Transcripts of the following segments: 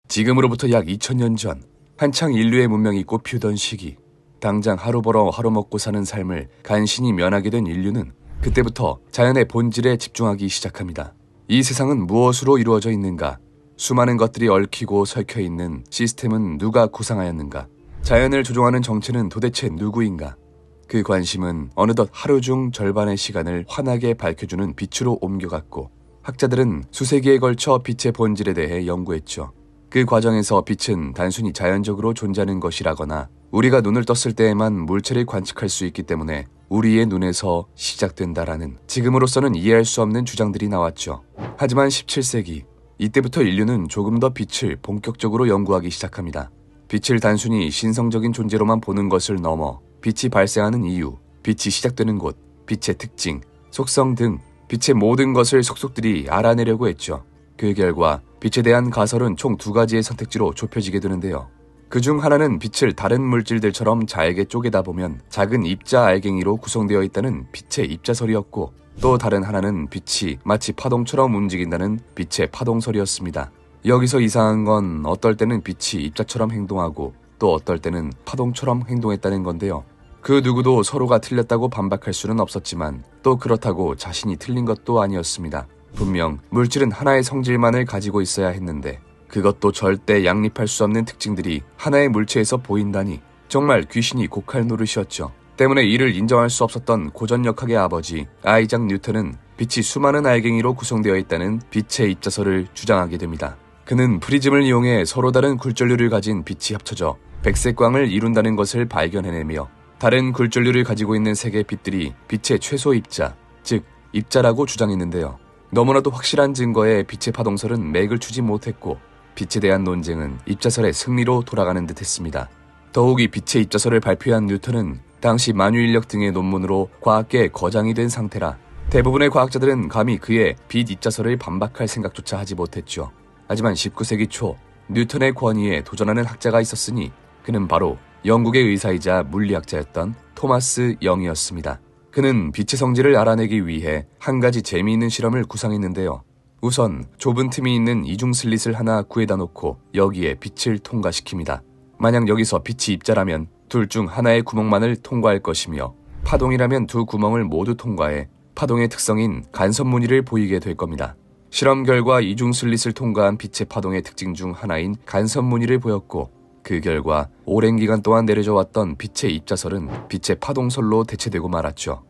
지금으로부터 약 2000년 전, 한창 인류의 문명이 꽃피우던 시기, 당장 하루 벌어 하루 먹고 사는 삶을 간신히 면하게 된 인류는 그때부터 자연의 본질에 집중하기 시작합니다. 이 세상은 무엇으로 이루어져 있는가? 수많은 것들이 얽히고 설켜 있는 시스템은 누가 구상하였는가? 자연을 조종하는 정체는 도대체 누구인가? 그 관심은 어느덧 하루 중 절반의 시간을 환하게 밝혀주는 빛으로 옮겨갔고, 학자들은 수세기에 걸쳐 빛의 본질에 대해 연구했죠. 그 과정에서 빛은 단순히 자연적으로 존재하는 것이라거나 우리가 눈을 떴을 때에만 물체를 관측할 수 있기 때문에 우리의 눈에서 시작된다라는 지금으로서는 이해할 수 없는 주장들이 나왔죠. 하지만 17세기, 이때부터 인류는 조금 더 빛을 본격적으로 연구하기 시작합니다. 빛을 단순히 신성적인 존재로만 보는 것을 넘어 빛이 발생하는 이유, 빛이 시작되는 곳, 빛의 특징, 속성 등 빛의 모든 것을 속속들이 알아내려고 했죠. 그 결과 빛에 대한 가설은 총 2가지의 선택지로 좁혀지게 되는데요. 그중 하나는 빛을 다른 물질들처럼 잘게 쪼개다 보면 작은 입자 알갱이로 구성되어 있다는 빛의 입자설이었고, 또 다른 하나는 빛이 마치 파동처럼 움직인다는 빛의 파동설이었습니다. 여기서 이상한 건 어떨 때는 빛이 입자처럼 행동하고 또 어떨 때는 파동처럼 행동했다는 건데요. 그 누구도 서로가 틀렸다고 반박할 수는 없었지만 또 그렇다고 자신이 틀린 것도 아니었습니다. 분명 물질은 하나의 성질만을 가지고 있어야 했는데 그것도 절대 양립할 수 없는 특징들이 하나의 물체에서 보인다니 정말 귀신이 곡할 노릇이었죠. 때문에 이를 인정할 수 없었던 고전역학의 아버지 아이작 뉴턴은 빛이 수많은 알갱이로 구성되어 있다는 빛의 입자설을 주장하게 됩니다. 그는 프리즘을 이용해 서로 다른 굴절률을 가진 빛이 합쳐져 백색광을 이룬다는 것을 발견해내며 다른 굴절률을 가지고 있는 색의 빛들이 빛의 최소 입자, 즉 입자라고 주장했는데요. 너무나도 확실한 증거에 빛의 파동설은 맥을 추지 못했고 빛에 대한 논쟁은 입자설의 승리로 돌아가는 듯 했습니다. 더욱이 빛의 입자설을 발표한 뉴턴은 당시 만유인력 등의 논문으로 과학계에 거장이 된 상태라 대부분의 과학자들은 감히 그의 빛 입자설을 반박할 생각조차 하지 못했죠. 하지만 19세기 초 뉴턴의 권위에 도전하는 학자가 있었으니 그는 바로 영국의 의사이자 물리학자였던 토마스 영이었습니다. 그는 빛의 성질을 알아내기 위해 한 가지 재미있는 실험을 구상했는데요. 우선 좁은 틈이 있는 이중 슬릿을 하나 구해다 놓고 여기에 빛을 통과시킵니다. 만약 여기서 빛이 입자라면 둘 중 하나의 구멍만을 통과할 것이며 파동이라면 두 구멍을 모두 통과해 파동의 특성인 간섭무늬를 보이게 될 겁니다. 실험 결과 이중 슬릿을 통과한 빛의 파동의 특징 중 하나인 간섭무늬를 보였고, 그 결과 오랜 기간 동안 내려져 왔던 빛의 입자설은 빛의 파동설로 대체되고 말았죠.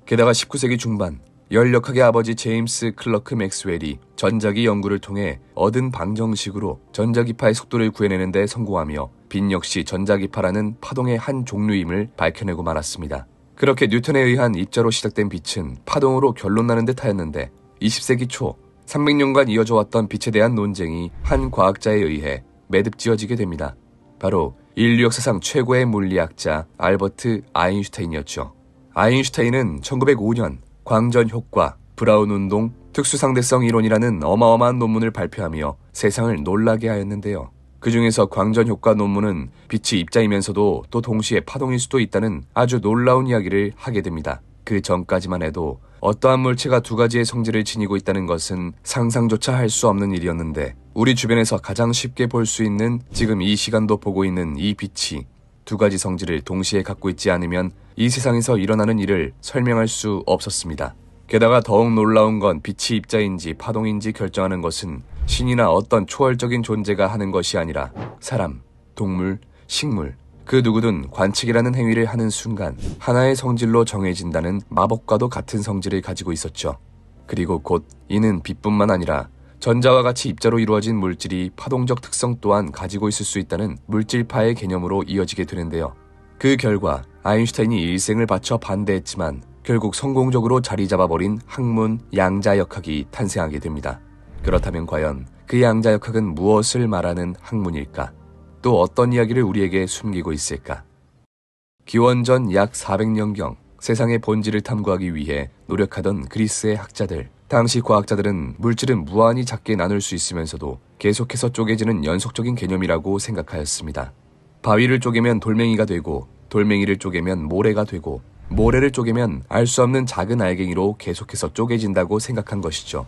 게다가 19세기 중반 열역학의 아버지 제임스 클러크 맥스웰이 전자기 연구를 통해 얻은 방정식으로 전자기파의 속도를 구해내는 데 성공하며 빛 역시 전자기파라는 파동의 한 종류임을 밝혀내고 말았습니다. 그렇게 뉴턴에 의한 입자로 시작된 빛은 파동으로 결론나는 듯 하였는데 20세기 초 300년간 이어져 왔던 빛에 대한 논쟁이 한 과학자에 의해 매듭지어지게 됩니다. 바로 인류 역사상 최고의 물리학자 알버트 아인슈타인이었죠. 아인슈타인은 1905년 광전 효과, 브라운 운동, 특수상대성 이론이라는 어마어마한 논문을 발표하며 세상을 놀라게 하였는데요. 그 중에서 광전 효과 논문은 빛이 입자이면서도 또 동시에 파동일 수도 있다는 아주 놀라운 이야기를 하게 됩니다. 그 전까지만 해도 어떠한 물체가 2가지의 성질을 지니고 있다는 것은 상상조차 할 수 없는 일이었는데 우리 주변에서 가장 쉽게 볼 수 있는 지금 이 시간도 보고 있는 이 빛이 2가지 성질을 동시에 갖고 있지 않으면 이 세상에서 일어나는 일을 설명할 수 없었습니다. 게다가 더욱 놀라운 건 빛이 입자인지 파동인지 결정하는 것은 신이나 어떤 초월적인 존재가 하는 것이 아니라 사람, 동물, 식물, 그 누구든 관측이라는 행위를 하는 순간 하나의 성질로 정해진다는 마법과도 같은 성질을 가지고 있었죠. 그리고 곧 이는 빛뿐만 아니라 전자와 같이 입자로 이루어진 물질이 파동적 특성 또한 가지고 있을 수 있다는 물질파의 개념으로 이어지게 되는데요. 그 결과 아인슈타인이 일생을 바쳐 반대했지만 결국 성공적으로 자리 잡아버린 학문 양자역학이 탄생하게 됩니다. 그렇다면 과연 그 양자역학은 무엇을 말하는 학문일까? 또 어떤 이야기를 우리에게 숨기고 있을까? 기원전 약 400년경 세상의 본질을 탐구하기 위해 노력하던 그리스의 학자들. 당시 과학자들은 물질은 무한히 작게 나눌 수 있으면서도 계속해서 쪼개지는 연속적인 개념이라고 생각하였습니다. 바위를 쪼개면 돌멩이가 되고, 돌멩이를 쪼개면 모래가 되고, 모래를 쪼개면 알 수 없는 작은 알갱이로 계속해서 쪼개진다고 생각한 것이죠.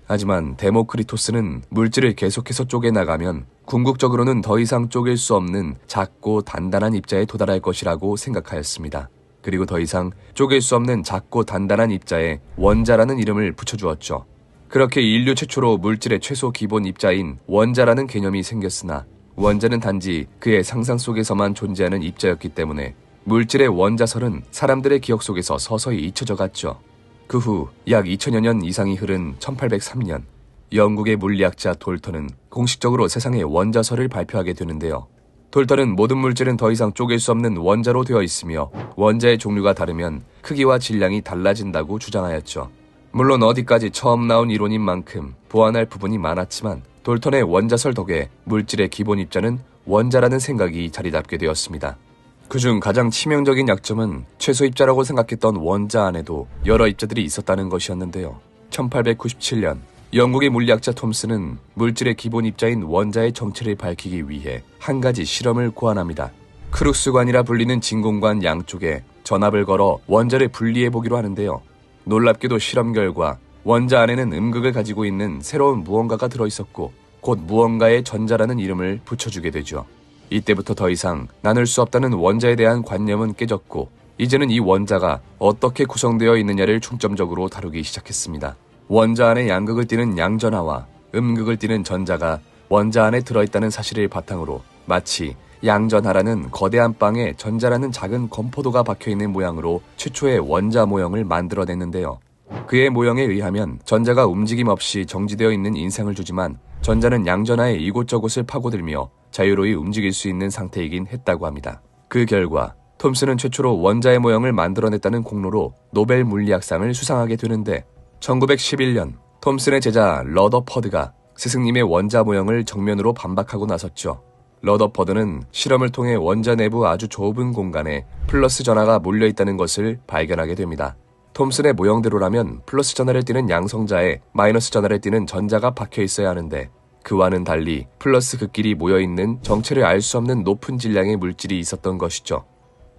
하지만 데모크리토스는 물질을 계속해서 쪼개나가면 궁극적으로는 더 이상 쪼갤 수 없는 작고 단단한 입자에 도달할 것이라고 생각하였습니다. 그리고 더 이상 쪼갤 수 없는 작고 단단한 입자에 원자라는 이름을 붙여주었죠. 그렇게 인류 최초로 물질의 최소 기본 입자인 원자라는 개념이 생겼으나 원자는 단지 그의 상상 속에서만 존재하는 입자였기 때문에 물질의 원자설은 사람들의 기억 속에서 서서히 잊혀져 갔죠. 그 후 약 2000여 년 이상이 흐른 1803년 영국의 물리학자 돌턴은 공식적으로 세상의 원자설을 발표하게 되는데요. 돌턴은 모든 물질은 더 이상 쪼갤 수 없는 원자로 되어 있으며 원자의 종류가 다르면 크기와 질량이 달라진다고 주장하였죠. 물론 어디까지 처음 나온 이론인 만큼 보완할 부분이 많았지만 돌턴의 원자설 덕에 물질의 기본 입자는 원자라는 생각이 자리 잡게 되었습니다. 그중 가장 치명적인 약점은 최소 입자라고 생각했던 원자 안에도 여러 입자들이 있었다는 것이었는데요. 1897년 영국의 물리학자 톰슨은 물질의 기본 입자인 원자의 정체를 밝히기 위해 한 가지 실험을 고안합니다. 크룩스관이라 불리는 진공관 양쪽에 전압을 걸어 원자를 분리해보기로 하는데요. 놀랍게도 실험 결과 원자 안에는 음극을 가지고 있는 새로운 무언가가 들어있었고 곧 무언가의 전자라는 이름을 붙여주게 되죠. 이때부터 더 이상 나눌 수 없다는 원자에 대한 관념은 깨졌고 이제는 이 원자가 어떻게 구성되어 있느냐를 중점적으로 다루기 시작했습니다. 원자 안에 양극을 띠는 양전하와 음극을 띠는 전자가 원자 안에 들어있다는 사실을 바탕으로 마치 양전하라는 거대한 빵에 전자라는 작은 건포도가 박혀있는 모양으로 최초의 원자 모형을 만들어냈는데요. 그의 모형에 의하면 전자가 움직임 없이 정지되어 있는 인상을 주지만 전자는 양전하의 이곳저곳을 파고들며 자유로이 움직일 수 있는 상태이긴 했다고 합니다. 그 결과 톰슨은 최초로 원자의 모형을 만들어냈다는 공로로 노벨 물리학상을 수상하게 되는데 1911년 톰슨의 제자 러더퍼드가 스승님의 원자 모형을 정면으로 반박하고 나섰죠. 러더퍼드는 실험을 통해 원자 내부 아주 좁은 공간에 플러스 전하가 몰려있다는 것을 발견하게 됩니다. 톰슨의 모형대로라면 플러스 전하를 띠는 양성자에 마이너스 전하를 띠는 전자가 박혀 있어야 하는데 그와는 달리 플러스 극끼리 모여있는 정체를 알 수 없는 높은 질량의 물질이 있었던 것이죠.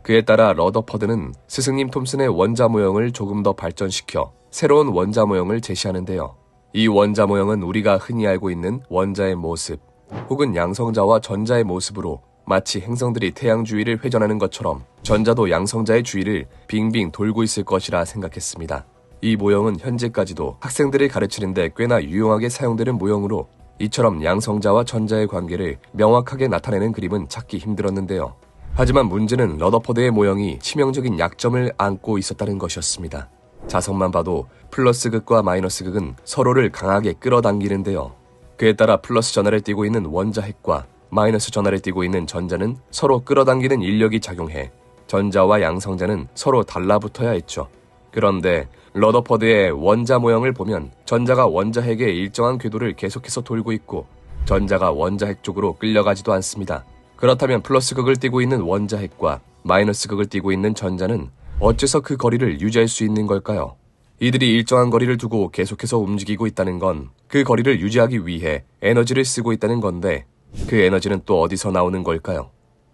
그에 따라 러더퍼드는 스승님 톰슨의 원자 모형을 조금 더 발전시켜 새로운 원자 모형을 제시하는데요. 이 원자 모형은 우리가 흔히 알고 있는 원자의 모습 혹은 양성자와 전자의 모습으로 마치 행성들이 태양 주위를 회전하는 것처럼 전자도 양성자의 주위를 빙빙 돌고 있을 것이라 생각했습니다. 이 모형은 현재까지도 학생들을 가르치는 데 꽤나 유용하게 사용되는 모형으로 이처럼 양성자와 전자의 관계를 명확하게 나타내는 그림은 찾기 힘들었는데요. 하지만 문제는 러더퍼드의 모형이 치명적인 약점을 안고 있었다는 것이었습니다. 자석만 봐도 플러스 극과 마이너스 극은 서로를 강하게 끌어당기는데요. 그에 따라 플러스 전하를 띠고 있는 원자 핵과 마이너스 전하를 띠고 있는 전자는 서로 끌어당기는 인력이 작용해 전자와 양성자는 서로 달라붙어야 했죠. 그런데 러더퍼드의 원자 모형을 보면 전자가 원자 핵의 일정한 궤도를 계속해서 돌고 있고 전자가 원자 핵 쪽으로 끌려가지도 않습니다. 그렇다면 플러스 극을 띠고 있는 원자 핵과 마이너스 극을 띠고 있는 전자는 어째서 그 거리를 유지할 수 있는 걸까요? 이들이 일정한 거리를 두고 계속해서 움직이고 있다는 건 그 거리를 유지하기 위해 에너지를 쓰고 있다는 건데 그 에너지는 또 어디서 나오는 걸까요?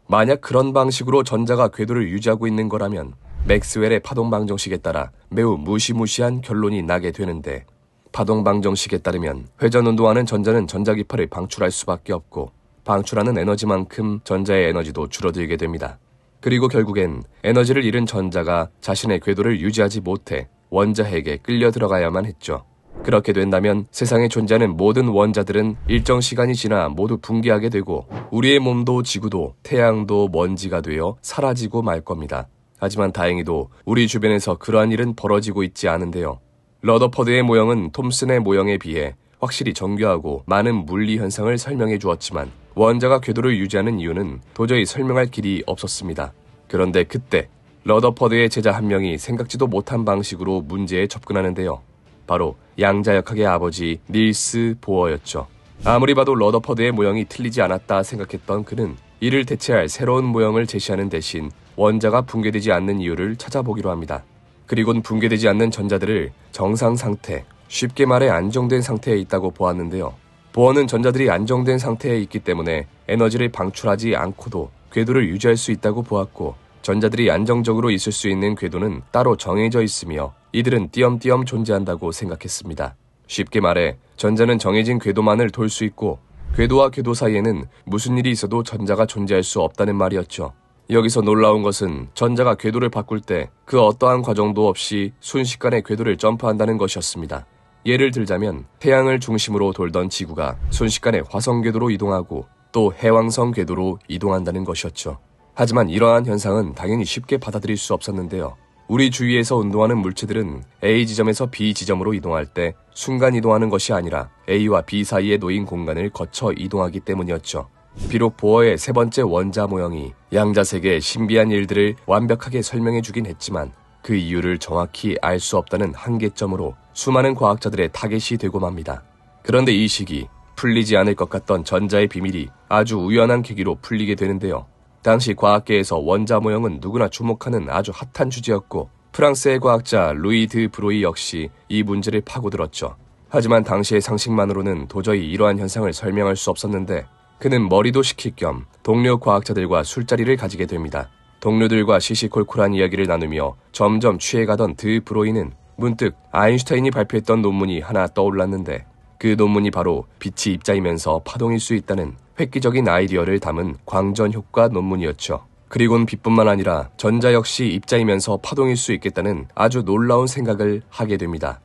만약 그런 방식으로 전자가 궤도를 유지하고 있는 거라면 맥스웰의 파동방정식에 따라 매우 무시무시한 결론이 나게 되는데 파동방정식에 따르면 회전운동하는 전자는 전자기파를 방출할 수밖에 없고 방출하는 에너지만큼 전자의 에너지도 줄어들게 됩니다. 그리고 결국엔 에너지를 잃은 전자가 자신의 궤도를 유지하지 못해 원자 핵에 끌려 들어가야만 했죠. 그렇게 된다면 세상에 존재하는 모든 원자들은 일정 시간이 지나 모두 붕괴하게 되고 우리의 몸도 지구도 태양도 먼지가 되어 사라지고 말 겁니다. 하지만 다행히도 우리 주변에서 그러한 일은 벌어지고 있지 않은데요. 러더퍼드의 모형은 톰슨의 모형에 비해 확실히 정교하고 많은 물리 현상을 설명해 주었지만 원자가 궤도를 유지하는 이유는 도저히 설명할 길이 없었습니다. 그런데 그때 러더퍼드의 제자 한 명이 생각지도 못한 방식으로 문제에 접근하는데요. 바로 양자역학의 아버지 닐스 보어였죠. 아무리 봐도 러더퍼드의 모형이 틀리지 않았다 생각했던 그는 이를 대체할 새로운 모형을 제시하는 대신 원자가 붕괴되지 않는 이유를 찾아보기로 합니다. 그리곤 붕괴되지 않는 전자들을 정상 상태, 쉽게 말해 안정된 상태에 있다고 보았는데요. 보어는 전자들이 안정된 상태에 있기 때문에 에너지를 방출하지 않고도 궤도를 유지할 수 있다고 보았고 전자들이 안정적으로 있을 수 있는 궤도는 따로 정해져 있으며 이들은 띄엄띄엄 존재한다고 생각했습니다. 쉽게 말해 전자는 정해진 궤도만을 돌 수 있고 궤도와 궤도 사이에는 무슨 일이 있어도 전자가 존재할 수 없다는 말이었죠. 여기서 놀라운 것은 전자가 궤도를 바꿀 때 그 어떠한 과정도 없이 순식간에 궤도를 점프한다는 것이었습니다. 예를 들자면 태양을 중심으로 돌던 지구가 순식간에 화성 궤도로 이동하고 또 해왕성 궤도로 이동한다는 것이었죠. 하지만 이러한 현상은 당연히 쉽게 받아들일 수 없었는데요. 우리 주위에서 운동하는 물체들은 A 지점에서 B 지점으로 이동할 때 순간 이동하는 것이 아니라 A와 B 사이에 놓인 공간을 거쳐 이동하기 때문이었죠. 비록 보어의 세 번째 원자 모형이 양자세계의 신비한 일들을 완벽하게 설명해 주긴 했지만 그 이유를 정확히 알 수 없다는 한계점으로 수많은 과학자들의 타겟이 되고 맙니다. 그런데 이 시기 풀리지 않을 것 같던 전자의 비밀이 아주 우연한 계기로 풀리게 되는데요. 당시 과학계에서 원자 모형은 누구나 주목하는 아주 핫한 주제였고 프랑스의 과학자 루이 드 브로이 역시 이 문제를 파고들었죠. 하지만 당시의 상식만으로는 도저히 이러한 현상을 설명할 수 없었는데 그는 머리도 식힐 겸 동료 과학자들과 술자리를 가지게 됩니다. 동료들과 시시콜콜한 이야기를 나누며 점점 취해가던 드 브로이는 문득 아인슈타인이 발표했던 논문이 하나 떠올랐는데 그 논문이 바로 빛이 입자이면서 파동일 수 있다는 획기적인 아이디어를 담은 광전 효과 논문이었죠. 그리고는 빛뿐만 아니라 전자 역시 입자이면서 파동일 수 있겠다는 아주 놀라운 생각을 하게 됩니다.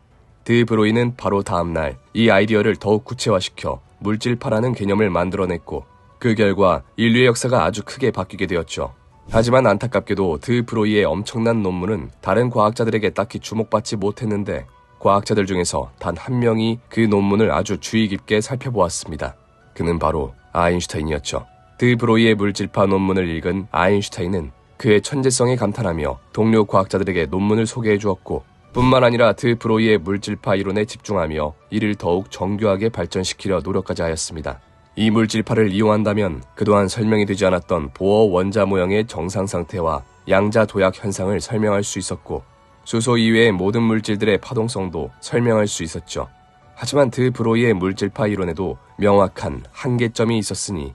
드 브로이는 바로 다음날 이 아이디어를 더욱 구체화시켜 물질파라는 개념을 만들어냈고 그 결과 인류의 역사가 아주 크게 바뀌게 되었죠. 하지만 안타깝게도 드 브로이의 엄청난 논문은 다른 과학자들에게 딱히 주목받지 못했는데 과학자들 중에서 단 한 명이 그 논문을 아주 주의 깊게 살펴보았습니다. 그는 바로 아인슈타인이었죠. 드 브로이의 물질파 논문을 읽은 아인슈타인은 그의 천재성에 감탄하며 동료 과학자들에게 논문을 소개해 주었고 뿐만 아니라 드 브로이의 물질파 이론에 집중하며 이를 더욱 정교하게 발전시키려 노력까지 하였습니다. 이 물질파를 이용한다면 그동안 설명이 되지 않았던 보어 원자 모형의 정상 상태와 양자 도약 현상을 설명할 수 있었고 수소 이외의 모든 물질들의 파동성도 설명할 수 있었죠. 하지만 드 브로이의 물질파 이론에도 명확한 한계점이 있었으니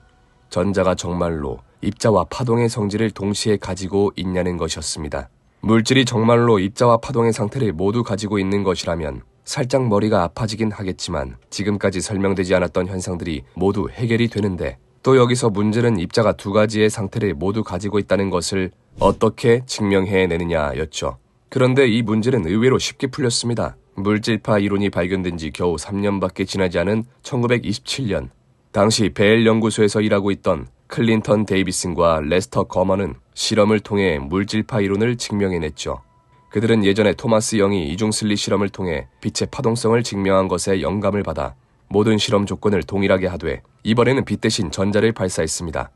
전자가 정말로 입자와 파동의 성질을 동시에 가지고 있냐는 것이었습니다. 물질이 정말로 입자와 파동의 상태를 모두 가지고 있는 것이라면 살짝 머리가 아파지긴 하겠지만 지금까지 설명되지 않았던 현상들이 모두 해결이 되는데 또 여기서 문제는 입자가 두 가지의 상태를 모두 가지고 있다는 것을 어떻게 증명해내느냐였죠. 그런데 이 문제는 의외로 쉽게 풀렸습니다. 물질파 이론이 발견된 지 겨우 3년밖에 지나지 않은 1927년 당시 벨 연구소에서 일하고 있던 클린턴 데이비슨과 레스터 거먼은 실험을 통해 물질파 이론을 증명해냈죠. 그들은 예전에 토마스 영이 이중슬릿 실험을 통해 빛의 파동성을 증명한 것에 영감을 받아 모든 실험 조건을 동일하게 하되 이번에는 빛 대신 전자를 발사했습니다.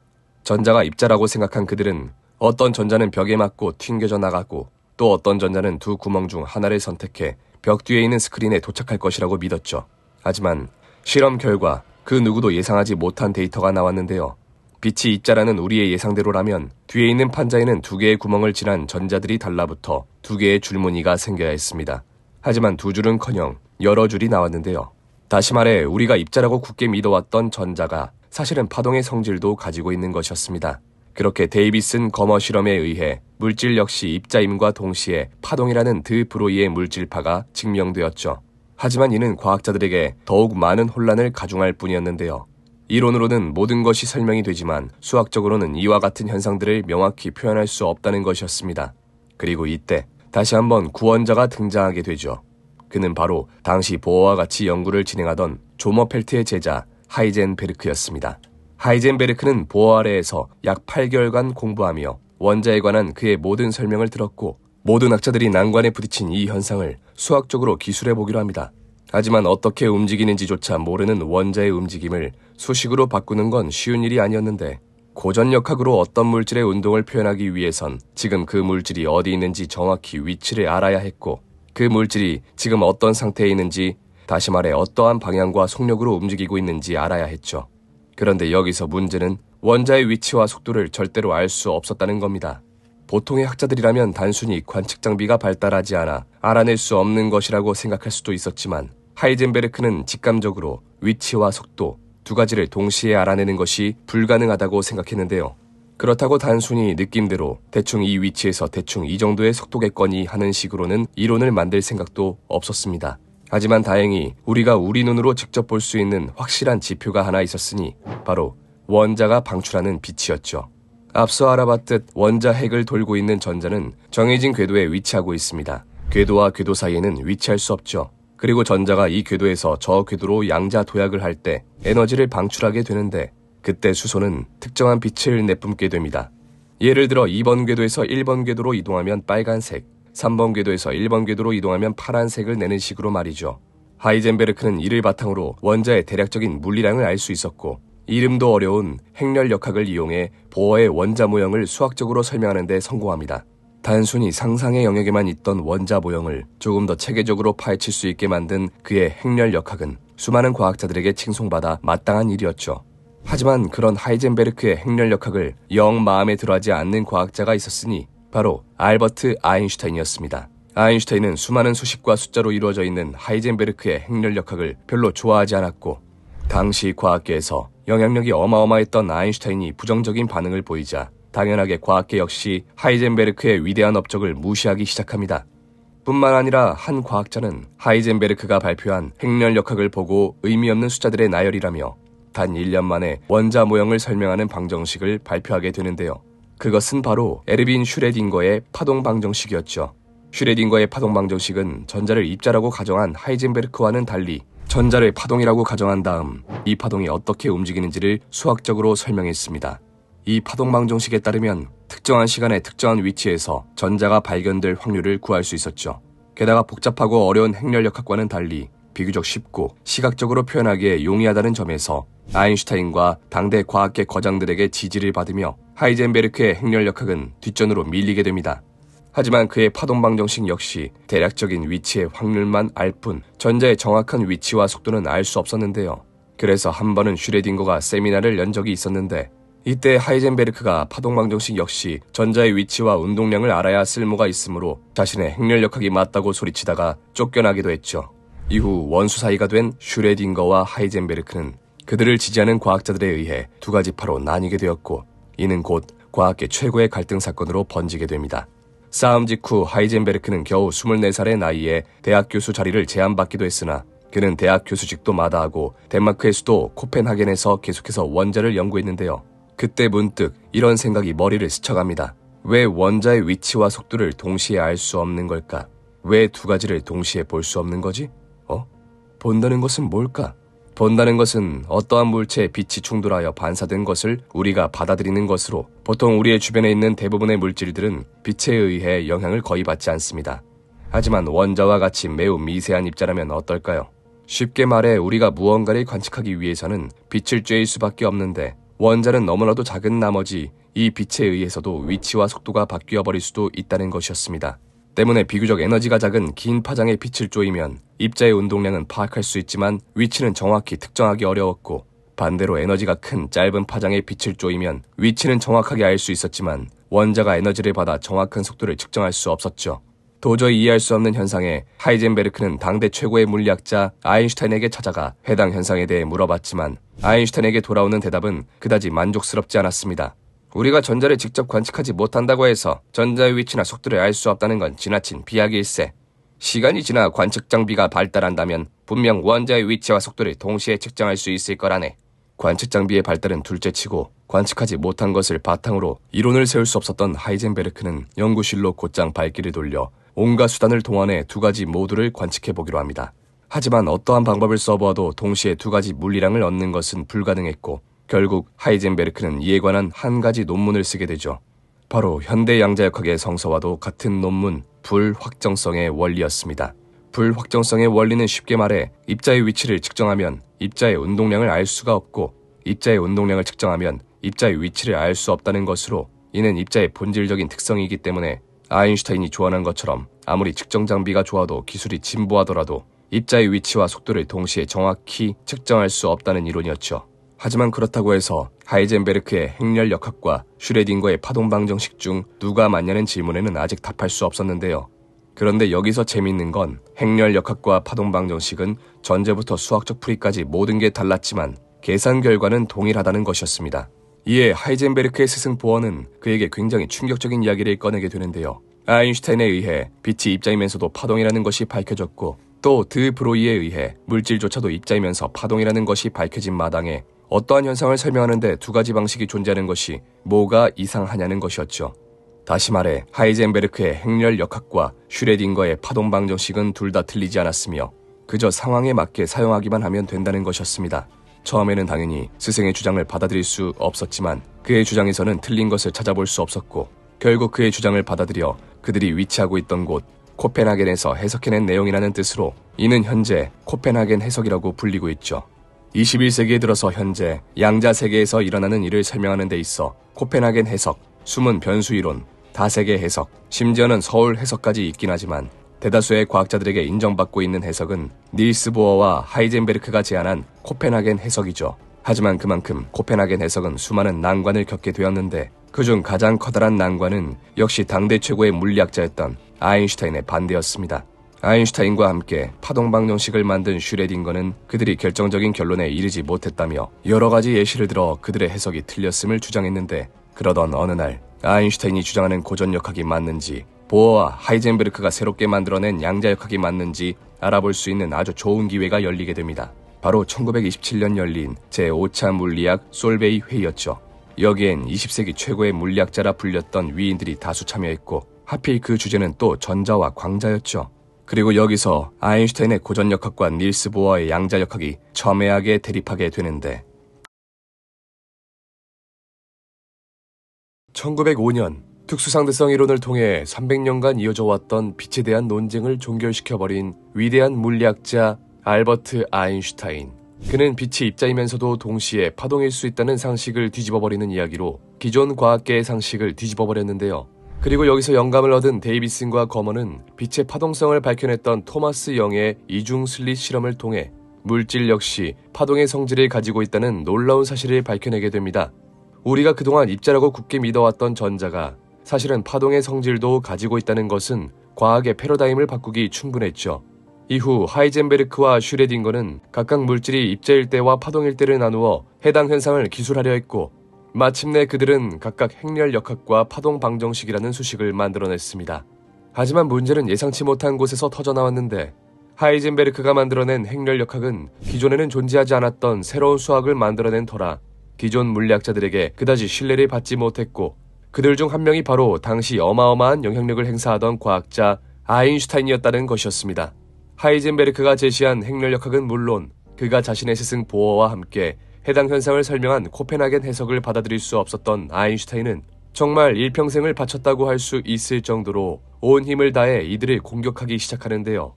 전자가 입자라고 생각한 그들은 어떤 전자는 벽에 맞고 튕겨져 나가고 또 어떤 전자는 두 구멍 중 하나를 선택해 벽 뒤에 있는 스크린에 도착할 것이라고 믿었죠. 하지만 실험 결과 그 누구도 예상하지 못한 데이터가 나왔는데요. 빛이 입자라는 우리의 예상대로라면 뒤에 있는 판자에는 두 개의 구멍을 지난 전자들이 달라붙어 두 개의 줄무늬가 생겨야 했습니다. 하지만 두 줄은커녕 여러 줄이 나왔는데요. 다시 말해 우리가 입자라고 굳게 믿어왔던 전자가 사실은 파동의 성질도 가지고 있는 것이었습니다. 그렇게 데이비슨 거머 실험에 의해 물질 역시 입자임과 동시에 파동이라는 드 브로이의 물질파가 증명되었죠. 하지만 이는 과학자들에게 더욱 많은 혼란을 가중할 뿐이었는데요. 이론으로는 모든 것이 설명이 되지만 수학적으로는 이와 같은 현상들을 명확히 표현할 수 없다는 것이었습니다. 그리고 이때 다시 한번 구원자가 등장하게 되죠. 그는 바로 당시 보어와 같이 연구를 진행하던 조머펠트의 제자 하이젠베르크였습니다. 하이젠베르크는 보어 아래에서 약 8개월간 공부하며 원자에 관한 그의 모든 설명을 들었고 모든 학자들이 난관에 부딪힌 이 현상을 수학적으로 기술해보기로 합니다. 하지만 어떻게 움직이는지조차 모르는 원자의 움직임을 수식으로 바꾸는 건 쉬운 일이 아니었는데 고전역학으로 어떤 물질의 운동을 표현하기 위해선 지금 그 물질이 어디 있는지 정확히 위치를 알아야 했고 그 물질이 지금 어떤 상태에 있는지 다시 말해 어떠한 방향과 속력으로 움직이고 있는지 알아야 했죠. 그런데 여기서 문제는 원자의 위치와 속도를 절대로 알 수 없었다는 겁니다. 보통의 학자들이라면 단순히 관측 장비가 발달하지 않아 알아낼 수 없는 것이라고 생각할 수도 있었지만 하이젠베르크는 직감적으로 위치와 속도 두 가지를 동시에 알아내는 것이 불가능하다고 생각했는데요. 그렇다고 단순히 느낌대로 대충 이 위치에서 대충 이 정도의 속도겠거니 하는 식으로는 이론을 만들 생각도 없었습니다. 하지만 다행히 우리가 우리 눈으로 직접 볼 수 있는 확실한 지표가 하나 있었으니 바로 원자가 방출하는 빛이었죠. 앞서 알아봤듯 원자 핵을 돌고 있는 전자는 정해진 궤도에 위치하고 있습니다. 궤도와 궤도 사이에는 위치할 수 없죠. 그리고 전자가 이 궤도에서 저 궤도로 양자 도약을 할 때 에너지를 방출하게 되는데 그때 수소는 특정한 빛을 내뿜게 됩니다. 예를 들어 2번 궤도에서 1번 궤도로 이동하면 빨간색, 3번 궤도에서 1번 궤도로 이동하면 파란색을 내는 식으로 말이죠. 하이젠베르크는 이를 바탕으로 원자의 대략적인 물리량을 알 수 있었고 이름도 어려운 행렬역학을 이용해 보어의 원자 모형을 수학적으로 설명하는 데 성공합니다. 단순히 상상의 영역에만 있던 원자 모형을 조금 더 체계적으로 파헤칠 수 있게 만든 그의 행렬역학은 수많은 과학자들에게 칭송받아 마땅한 일이었죠. 하지만 그런 하이젠베르크의 행렬역학을 영 마음에 들어하지 않는 과학자가 있었으니 바로 알버트 아인슈타인이었습니다. 아인슈타인은 수많은 수식과 숫자로 이루어져 있는 하이젠베르크의 행렬역학을 별로 좋아하지 않았고 당시 과학계에서 영향력이 어마어마했던 아인슈타인이 부정적인 반응을 보이자 당연하게 과학계 역시 하이젠베르크의 위대한 업적을 무시하기 시작합니다. 뿐만 아니라 한 과학자는 하이젠베르크가 발표한 행렬역학을 보고 의미 없는 숫자들의 나열이라며 단 1년 만에 원자 모형을 설명하는 방정식을 발표하게 되는데요. 그것은 바로 에르빈 슈레딩거의 파동 방정식이었죠. 슈레딩거의 파동 방정식은 전자를 입자라고 가정한 하이젠베르크와는 달리 전자를 파동이라고 가정한 다음 이 파동이 어떻게 움직이는지를 수학적으로 설명했습니다. 이 파동 방정식에 따르면 특정한 시간에 특정한 위치에서 전자가 발견될 확률을 구할 수 있었죠. 게다가 복잡하고 어려운 행렬역학과는 달리 비교적 쉽고 시각적으로 표현하기에 용이하다는 점에서 아인슈타인과 당대 과학계 거장들에게 지지를 받으며 하이젠베르크의 행렬역학은 뒷전으로 밀리게 됩니다. 하지만 그의 파동 방정식 역시 대략적인 위치의 확률만 알 뿐 전자의 정확한 위치와 속도는 알 수 없었는데요. 그래서 한 번은 슈레딩거가 세미나를 연 적이 있었는데 이때 하이젠베르크가 파동 방정식 역시 전자의 위치와 운동량을 알아야 쓸모가 있으므로 자신의 행렬역학이 맞다고 소리치다가 쫓겨나기도 했죠. 이후 원수 사이가 된 슈레딩거와 하이젠베르크는 그들을 지지하는 과학자들에 의해 두 가지 파로 나뉘게 되었고 이는 곧 과학계 최고의 갈등 사건으로 번지게 됩니다. 싸움 직후 하이젠베르크는 겨우 24살의 나이에 대학 교수 자리를 제안받기도 했으나 그는 대학 교수직도 마다하고 덴마크의 수도 코펜하겐에서 계속해서 원자를 연구했는데요. 그때 문득 이런 생각이 머리를 스쳐갑니다. 왜 원자의 위치와 속도를 동시에 알 수 없는 걸까? 왜 두 가지를 동시에 볼 수 없는 거지? 본다는 것은 뭘까? 본다는 것은 어떠한 물체의 빛이 충돌하여 반사된 것을 우리가 받아들이는 것으로 보통 우리의 주변에 있는 대부분의 물질들은 빛에 의해 영향을 거의 받지 않습니다. 하지만 원자와 같이 매우 미세한 입자라면 어떨까요? 쉽게 말해 우리가 무언가를 관측하기 위해서는 빛을 쬐일 수밖에 없는데 원자는 너무나도 작은 나머지 이 빛에 의해서도 위치와 속도가 바뀌어 버릴 수도 있다는 것이었습니다. 때문에 비교적 에너지가 작은 긴 파장의 빛을 쪼이면 입자의 운동량은 파악할 수 있지만 위치는 정확히 특정하기 어려웠고 반대로 에너지가 큰 짧은 파장의 빛을 쪼이면 위치는 정확하게 알 수 있었지만 원자가 에너지를 받아 정확한 속도를 측정할 수 없었죠. 도저히 이해할 수 없는 현상에 하이젠베르크는 당대 최고의 물리학자 아인슈타인에게 찾아가 해당 현상에 대해 물어봤지만 아인슈타인에게 돌아오는 대답은 그다지 만족스럽지 않았습니다. 우리가 전자를 직접 관측하지 못한다고 해서 전자의 위치나 속도를 알 수 없다는 건 지나친 비약일세. 시간이 지나 관측 장비가 발달한다면 분명 원자의 위치와 속도를 동시에 측정할 수 있을 거라네. 관측 장비의 발달은 둘째치고 관측하지 못한 것을 바탕으로 이론을 세울 수 없었던 하이젠베르크는 연구실로 곧장 발길을 돌려 온갖 수단을 동원해 두 가지 모두를 관측해보기로 합니다. 하지만 어떠한 방법을 써보아도 동시에 두 가지 물리량을 얻는 것은 불가능했고 결국 하이젠베르크는 이에 관한 한 가지 논문을 쓰게 되죠. 바로 현대 양자역학의 성서와도 같은 논문 불확정성의 원리였습니다. 불확정성의 원리는 쉽게 말해 입자의 위치를 측정하면 입자의 운동량을 알 수가 없고 입자의 운동량을 측정하면 입자의 위치를 알 수 없다는 것으로 이는 입자의 본질적인 특성이기 때문에 아인슈타인이 조언한 것처럼 아무리 측정 장비가 좋아도 기술이 진보하더라도 입자의 위치와 속도를 동시에 정확히 측정할 수 없다는 이론이었죠. 하지만 그렇다고 해서 하이젠베르크의 행렬역학과 슈레딩거의 파동 방정식 중 누가 맞냐는 질문에는 아직 답할 수 없었는데요. 그런데 여기서 재미있는 건 행렬역학과 파동 방정식은 전제부터 수학적 풀이까지 모든 게 달랐지만 계산 결과는 동일하다는 것이었습니다. 이에 하이젠베르크의 스승 보어는 그에게 굉장히 충격적인 이야기를 꺼내게 되는데요. 아인슈타인에 의해 빛이 입자이면서도 파동이라는 것이 밝혀졌고 또 드 브로이에 의해 물질조차도 입자이면서 파동이라는 것이 밝혀진 마당에 어떠한 현상을 설명하는 데 두 가지 방식이 존재하는 것이 뭐가 이상하냐는 것이었죠. 다시 말해 하이젠베르크의 행렬 역학과 슈레딩거의 파동 방정식은 둘 다 틀리지 않았으며 그저 상황에 맞게 사용하기만 하면 된다는 것이었습니다. 처음에는 당연히 스승의 주장을 받아들일 수 없었지만 그의 주장에서는 틀린 것을 찾아볼 수 없었고 결국 그의 주장을 받아들여 그들이 위치하고 있던 곳 코펜하겐에서 해석해낸 내용이라는 뜻으로 이는 현재 코펜하겐 해석이라고 불리고 있죠. 21세기에 들어서 현재 양자 세계에서 일어나는 일을 설명하는 데 있어 코펜하겐 해석, 숨은 변수 이론, 다세계 해석, 심지어는 서울 해석까지 있긴 하지만 대다수의 과학자들에게 인정받고 있는 해석은 닐스 보어와 하이젠베르크가 제안한 코펜하겐 해석이죠. 하지만 그만큼 코펜하겐 해석은 수많은 난관을 겪게 되었는데 그중 가장 커다란 난관은 역시 당대 최고의 물리학자였던 아인슈타인의 반대였습니다. 아인슈타인과 함께 파동 방정식을 만든 슈레딩거는 그들이 결정적인 결론에 이르지 못했다며 여러 가지 예시를 들어 그들의 해석이 틀렸음을 주장했는데 그러던 어느 날 아인슈타인이 주장하는 고전역학이 맞는지 보어와 하이젠베르크가 새롭게 만들어낸 양자역학이 맞는지 알아볼 수 있는 아주 좋은 기회가 열리게 됩니다. 바로 1927년 열린 제5차 물리학 솔베이 회의였죠. 여기엔 20세기 최고의 물리학자라 불렸던 위인들이 다수 참여했고 하필 그 주제는 또 전자와 광자였죠. 그리고 여기서 아인슈타인의 고전역학과 닐스 보어의 양자역학이 첨예하게 대립하게 되는데 1905년 특수상대성 이론을 통해 300년간 이어져 왔던 빛에 대한 논쟁을 종결시켜버린 위대한 물리학자 알버트 아인슈타인. 그는 빛이 입자이면서도 동시에 파동일 수 있다는 상식을 뒤집어버리는 이야기로 기존 과학계의 상식을 뒤집어버렸는데요. 그리고 여기서 영감을 얻은 데이비슨과 거먼은 빛의 파동성을 밝혀냈던 토마스 영의 이중 슬릿 실험을 통해 물질 역시 파동의 성질을 가지고 있다는 놀라운 사실을 밝혀내게 됩니다. 우리가 그동안 입자라고 굳게 믿어왔던 전자가 사실은 파동의 성질도 가지고 있다는 것은 과학의 패러다임을 바꾸기 충분했죠. 이후 하이젠베르크와 슈레딩거는 각각 물질이 입자일 때와 파동일 때를 나누어 해당 현상을 기술하려 했고 마침내 그들은 각각 행렬 역학과 파동 방정식이라는 수식을 만들어냈습니다. 하지만 문제는 예상치 못한 곳에서 터져나왔는데 하이젠베르크가 만들어낸 행렬 역학은 기존에는 존재하지 않았던 새로운 수학을 만들어낸 터라 기존 물리학자들에게 그다지 신뢰를 받지 못했고 그들 중 한 명이 바로 당시 어마어마한 영향력을 행사하던 과학자 아인슈타인이었다는 것이었습니다. 하이젠베르크가 제시한 행렬역학은 물론 그가 자신의 스승 보어와 함께 해당 현상을 설명한 코펜하겐 해석을 받아들일 수 없었던 아인슈타인은 정말 일평생을 바쳤다고 할 수 있을 정도로 온 힘을 다해 이들을 공격하기 시작하는데요.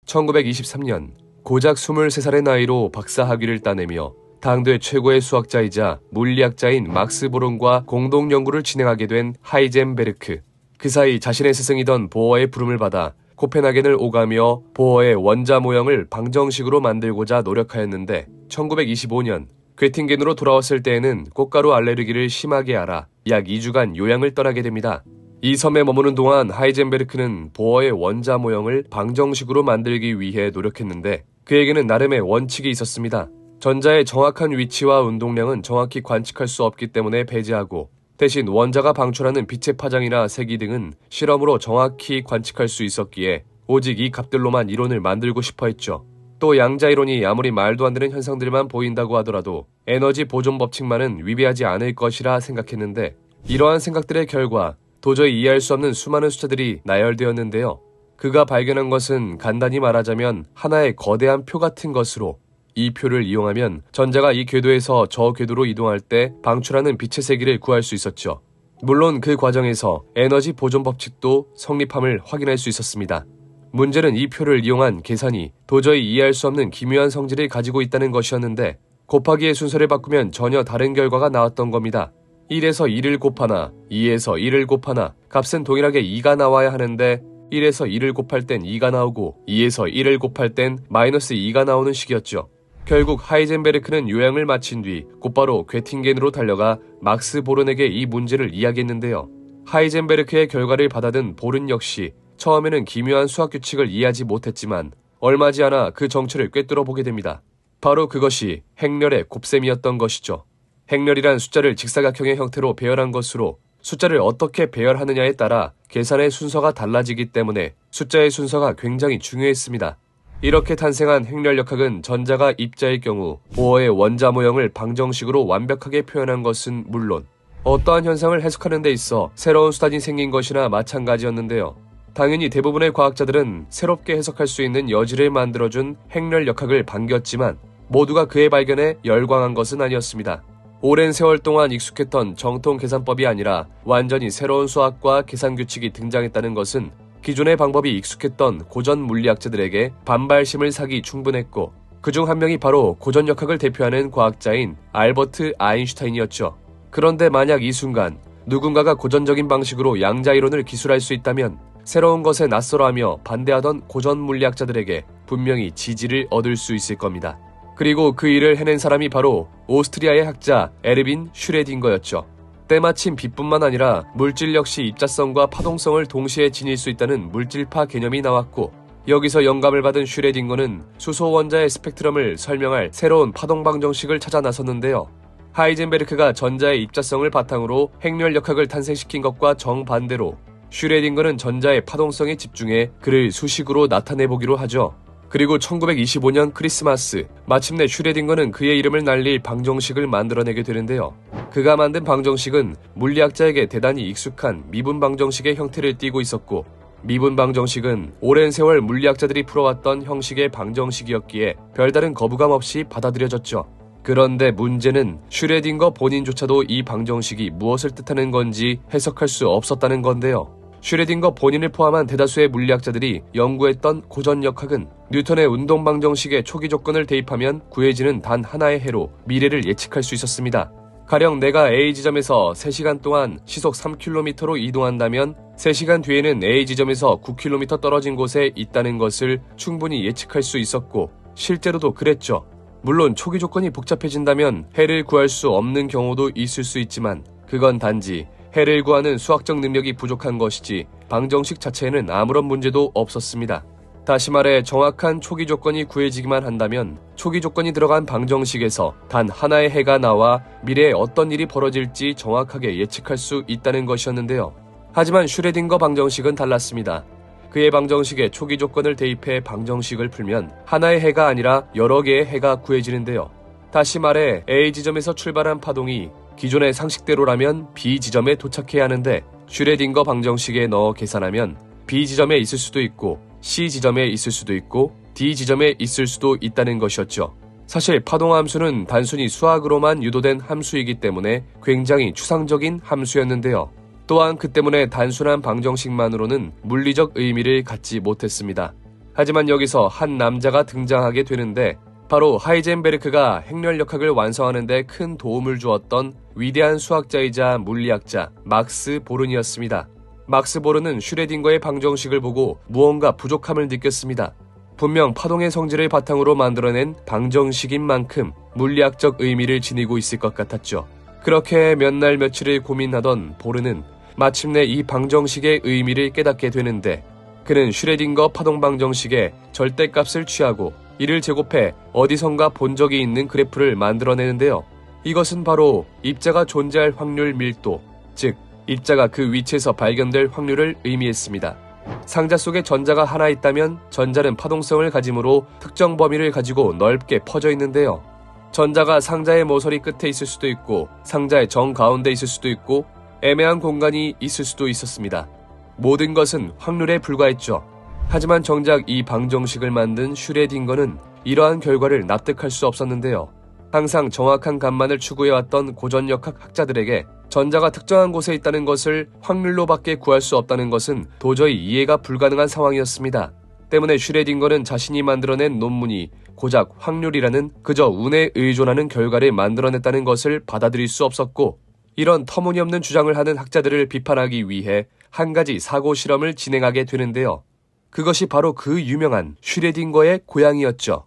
1923년 고작 23살의 나이로 박사학위를 따내며 당대 최고의 수학자이자 물리학자인 막스 보론과 공동 연구를 진행하게 된 하이젠베르크. 그 사이 자신의 스승이던 보어의 부름을 받아 코펜하겐을 오가며 보어의 원자 모형을 방정식으로 만들고자 노력하였는데 1925년 괴팅겐으로 돌아왔을 때에는 꽃가루 알레르기를 심하게 앓아 약 2주간 요양을 떠나게 됩니다. 이 섬에 머무는 동안 하이젠베르크는 보어의 원자 모형을 방정식으로 만들기 위해 노력했는데 그에게는 나름의 원칙이 있었습니다. 전자의 정확한 위치와 운동량은 정확히 관측할 수 없기 때문에 배제하고 대신 원자가 방출하는 빛의 파장이나 세기 등은 실험으로 정확히 관측할 수 있었기에 오직 이 값들로만 이론을 만들고 싶어 했죠. 또 양자 이론이 아무리 말도 안 되는 현상들만 보인다고 하더라도 에너지 보존 법칙만은 위배하지 않을 것이라 생각했는데 이러한 생각들의 결과 도저히 이해할 수 없는 수많은 숫자들이 나열되었는데요. 그가 발견한 것은 간단히 말하자면 하나의 거대한 표 같은 것으로 이 표를 이용하면 전자가 이 궤도에서 저 궤도로 이동할 때 방출하는 빛의 세기를 구할 수 있었죠. 물론 그 과정에서 에너지 보존 법칙도 성립함을 확인할 수 있었습니다. 문제는 이 표를 이용한 계산이 도저히 이해할 수 없는 기묘한 성질을 가지고 있다는 것이었는데 곱하기의 순서를 바꾸면 전혀 다른 결과가 나왔던 겁니다. 1에서 1을 곱하나 2에서 1을 곱하나 값은 동일하게 2가 나와야 하는데 1에서 1을 곱할 땐 2가 나오고 2에서 1을 곱할 땐 마이너스 2가 나오는 식이었죠. 결국 하이젠베르크는 요양을 마친 뒤 곧바로 괴팅겐으로 달려가 막스 보른에게 이 문제를 이야기했는데요. 하이젠베르크의 결과를 받아든 보른 역시 처음에는 기묘한 수학 규칙을 이해하지 못했지만 얼마 지 않아 그 정체를 꿰뚫어 보게 됩니다. 바로 그것이 행렬의 곱셈이었던 것이죠. 행렬이란 숫자를 직사각형의 형태로 배열한 것으로 숫자를 어떻게 배열하느냐에 따라 계산의 순서가 달라지기 때문에 숫자의 순서가 굉장히 중요했습니다. 이렇게 탄생한 행렬역학은 전자가 입자일 경우 보어의 원자 모형을 방정식으로 완벽하게 표현한 것은 물론 어떠한 현상을 해석하는 데 있어 새로운 수단이 생긴 것이나 마찬가지였는데요. 당연히 대부분의 과학자들은 새롭게 해석할 수 있는 여지를 만들어준 행렬역학을 반겼지만 모두가 그의 발견에 열광한 것은 아니었습니다. 오랜 세월 동안 익숙했던 정통 계산법이 아니라 완전히 새로운 수학과 계산 규칙이 등장했다는 것은 기존의 방법이 익숙했던 고전 물리학자들에게 반발심을 사기 충분했고, 그중 한 명이 바로 고전역학을 대표하는 과학자인 알버트 아인슈타인이었죠. 그런데 만약 이 순간 누군가가 고전적인 방식으로 양자이론을 기술할 수 있다면 새로운 것에 낯설어하며 반대하던 고전 물리학자들에게 분명히 지지를 얻을 수 있을 겁니다. 그리고 그 일을 해낸 사람이 바로 오스트리아의 학자 에르빈 슈레딩거였죠. 때마침 빛뿐만 아니라 물질 역시 입자성과 파동성을 동시에 지닐 수 있다는 물질파 개념이 나왔고, 여기서 영감을 받은 슈레딩거는 수소 원자의 스펙트럼을 설명할 새로운 파동 방정식을 찾아 나섰는데요. 하이젠베르크가 전자의 입자성을 바탕으로 행렬역학을 탄생시킨 것과 정반대로 슈레딩거는 전자의 파동성에 집중해 그를 수식으로 나타내보기로 하죠. 그리고 1925년 크리스마스, 마침내 슈레딩거는 그의 이름을 날릴 방정식을 만들어내게 되는데요. 그가 만든 방정식은 물리학자에게 대단히 익숙한 미분 방정식의 형태를 띠고 있었고, 미분 방정식은 오랜 세월 물리학자들이 풀어왔던 형식의 방정식이었기에 별다른 거부감 없이 받아들여졌죠. 그런데 문제는 슈레딩거 본인조차도 이 방정식이 무엇을 뜻하는 건지 해석할 수 없었다는 건데요. 슈레딩거 본인을 포함한 대다수의 물리학자들이 연구했던 고전역학은 뉴턴의 운동 방정식의 초기 조건을 대입하면 구해지는 단 하나의 해로 미래를 예측할 수 있었습니다. 가령 내가 A 지점에서 3시간 동안 시속 3km로 이동한다면 3시간 뒤에는 A 지점에서 9km 떨어진 곳에 있다는 것을 충분히 예측할 수 있었고, 실제로도 그랬죠. 물론 초기 조건이 복잡해진다면 해를 구할 수 없는 경우도 있을 수 있지만 그건 단지 해를 구하는 수학적 능력이 부족한 것이지 방정식 자체에는 아무런 문제도 없었습니다. 다시 말해 정확한 초기 조건이 구해지기만 한다면 초기 조건이 들어간 방정식에서 단 하나의 해가 나와 미래에 어떤 일이 벌어질지 정확하게 예측할 수 있다는 것이었는데요. 하지만 슈레딩거 방정식은 달랐습니다. 그의 방정식에 초기 조건을 대입해 방정식을 풀면 하나의 해가 아니라 여러 개의 해가 구해지는데요. 다시 말해 A 지점에서 출발한 파동이 기존의 상식대로라면 B 지점에 도착해야 하는데 슈레딩거 방정식에 넣어 계산하면 B 지점에 있을 수도 있고 C 지점에 있을 수도 있고 D 지점에 있을 수도 있다는 것이었죠. 사실 파동함수는 단순히 수학으로만 유도된 함수이기 때문에 굉장히 추상적인 함수였는데요. 또한 그 때문에 단순한 방정식만으로는 물리적 의미를 갖지 못했습니다. 하지만 여기서 한 남자가 등장하게 되는데 바로 하이젠베르크가 행렬역학을 완성하는 데 큰 도움을 주었던 위대한 수학자이자 물리학자 막스 보른이었습니다. 막스 보른은 슈레딩거의 방정식을 보고 무언가 부족함을 느꼈습니다. 분명 파동의 성질을 바탕으로 만들어낸 방정식인 만큼 물리학적 의미를 지니고 있을 것 같았죠. 그렇게 몇 날 며칠을 고민하던 보른은 마침내 이 방정식의 의미를 깨닫게 되는데, 그는 슈레딩거 파동 방정식의 절대값을 취하고 이를 제곱해 어디선가 본 적이 있는 그래프를 만들어내는데요. 이것은 바로 입자가 존재할 확률 밀도, 즉 입자가 그 위치에서 발견될 확률을 의미했습니다. 상자 속에 전자가 하나 있다면 전자는 파동성을 가지므로 특정 범위를 가지고 넓게 퍼져 있는데요. 전자가 상자의 모서리 끝에 있을 수도 있고 상자의 정가운데 있을 수도 있고 애매한 공간이 있을 수도 있었습니다. 모든 것은 확률에 불과했죠. 하지만 정작 이 방정식을 만든 슈레딩거는 이러한 결과를 납득할 수 없었는데요. 항상 정확한 값만을 추구해왔던 고전역학 학자들에게 전자가 특정한 곳에 있다는 것을 확률로밖에 구할 수 없다는 것은 도저히 이해가 불가능한 상황이었습니다. 때문에 슈레딩거는 자신이 만들어낸 논문이 고작 확률이라는 그저 운에 의존하는 결과를 만들어냈다는 것을 받아들일 수 없었고, 이런 터무니없는 주장을 하는 학자들을 비판하기 위해 한 가지 사고 실험을 진행하게 되는데요. 그것이 바로 그 유명한 슈레딩거의 고양이였죠.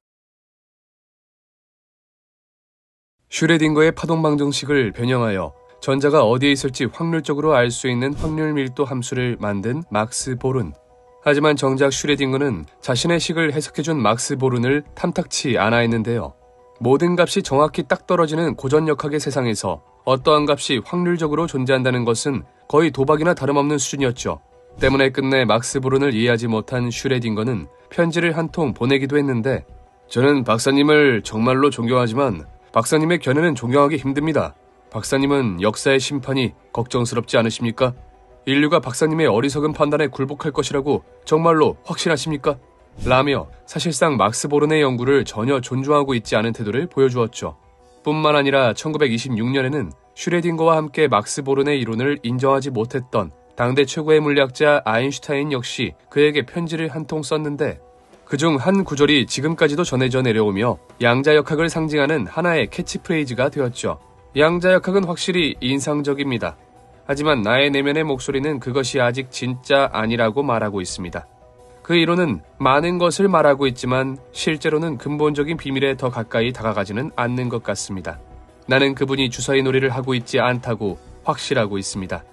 슈레딩거의 파동 방정식을 변형하여 전자가 어디에 있을지 확률적으로 알 수 있는 확률 밀도 함수를 만든 막스 보른. 하지만 정작 슈레딩거는 자신의 식을 해석해준 막스 보른을 탐탁치 않아 했는데요. 모든 값이 정확히 딱 떨어지는 고전역학의 세상에서 어떠한 값이 확률적으로 존재한다는 것은 거의 도박이나 다름없는 수준이었죠. 때문에 끝내 막스 보론을 이해하지 못한 슈레딩거는 편지를 한 통 보내기도 했는데, 저는 박사님을 정말로 존경하지만 박사님의 견해는 존경하기 힘듭니다. 박사님은 역사의 심판이 걱정스럽지 않으십니까? 인류가 박사님의 어리석은 판단에 굴복할 것이라고 정말로 확신하십니까? 라며 사실상 막스 보론의 연구를 전혀 존중하고 있지 않은 태도를 보여주었죠. 뿐만 아니라 1926년에는 슈레딩거와 함께 막스 보론의 이론을 인정하지 못했던 당대 최고의 물리학자 아인슈타인 역시 그에게 편지를 한 통 썼는데, 그중 한 구절이 지금까지도 전해져 내려오며 양자역학을 상징하는 하나의 캐치프레이즈가 되었죠. 양자역학은 확실히 인상적입니다. 하지만 나의 내면의 목소리는 그것이 아직 진짜 아니라고 말하고 있습니다. 그 이론은 많은 것을 말하고 있지만 실제로는 근본적인 비밀에 더 가까이 다가가지는 않는 것 같습니다. 나는 그분이 주사위 놀이를 하고 있지 않다고 확실하고 있습니다.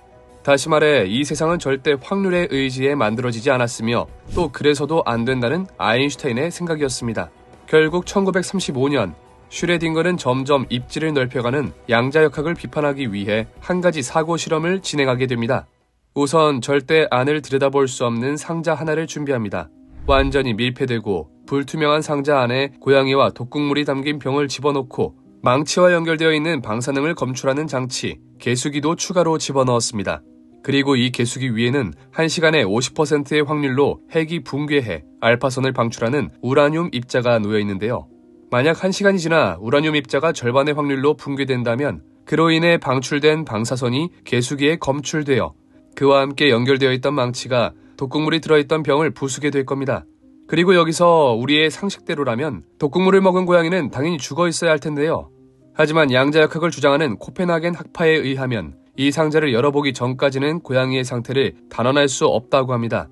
다시 말해 이 세상은 절대 확률의 의지에 만들어지지 않았으며 또 그래서도 안 된다는 아인슈타인의 생각이었습니다. 결국 1935년 슈레딩거는 점점 입지를 넓혀가는 양자역학을 비판하기 위해 한 가지 사고 실험을 진행하게 됩니다. 우선 절대 안을 들여다볼 수 없는 상자 하나를 준비합니다. 완전히 밀폐되고 불투명한 상자 안에 고양이와 독극물이 담긴 병을 집어넣고 망치와 연결되어 있는 방사능을 검출하는 장치, 개수기도 추가로 집어넣었습니다. 그리고 이 개수기 위에는 1시간에 50%의 확률로 핵이 붕괴해 알파선을 방출하는 우라늄 입자가 놓여 있는데요. 만약 1시간이 지나 우라늄 입자가 절반의 확률로 붕괴된다면 그로 인해 방출된 방사선이 개수기에 검출되어 그와 함께 연결되어 있던 망치가 독극물이 들어있던 병을 부수게 될 겁니다. 그리고 여기서 우리의 상식대로라면 독극물을 먹은 고양이는 당연히 죽어 있어야 할 텐데요. 하지만 양자역학을 주장하는 코펜하겐 학파에 의하면 이 상자를 열어보기 전까지는 고양이의 상태를 단언할 수 없다고 합니다.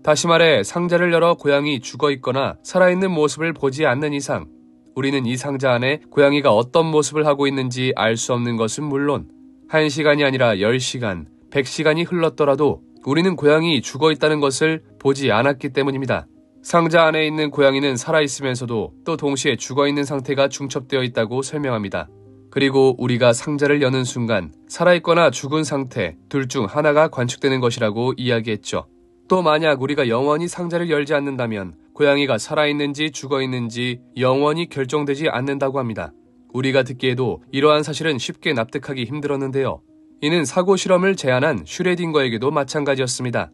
다시 말해 상자를 열어 고양이 죽어 있거나 살아있는 모습을 보지 않는 이상 우리는 이 상자 안에 고양이가 어떤 모습을 하고 있는지 알 수 없는 것은 물론 1시간이 아니라 10시간, 100시간이 흘렀더라도 우리는 고양이 죽어 있다는 것을 보지 않았기 때문입니다. 상자 안에 있는 고양이는 살아있으면서도 또 동시에 죽어있는 상태가 중첩되어 있다고 설명합니다. 그리고 우리가 상자를 여는 순간 살아있거나 죽은 상태 둘 중 하나가 관측되는 것이라고 이야기했죠. 또 만약 우리가 영원히 상자를 열지 않는다면 고양이가 살아있는지 죽어있는지 영원히 결정되지 않는다고 합니다. 우리가 듣기에도 이러한 사실은 쉽게 납득하기 힘들었는데요. 이는 사고 실험을 제안한 슈레딩거에게도 마찬가지였습니다.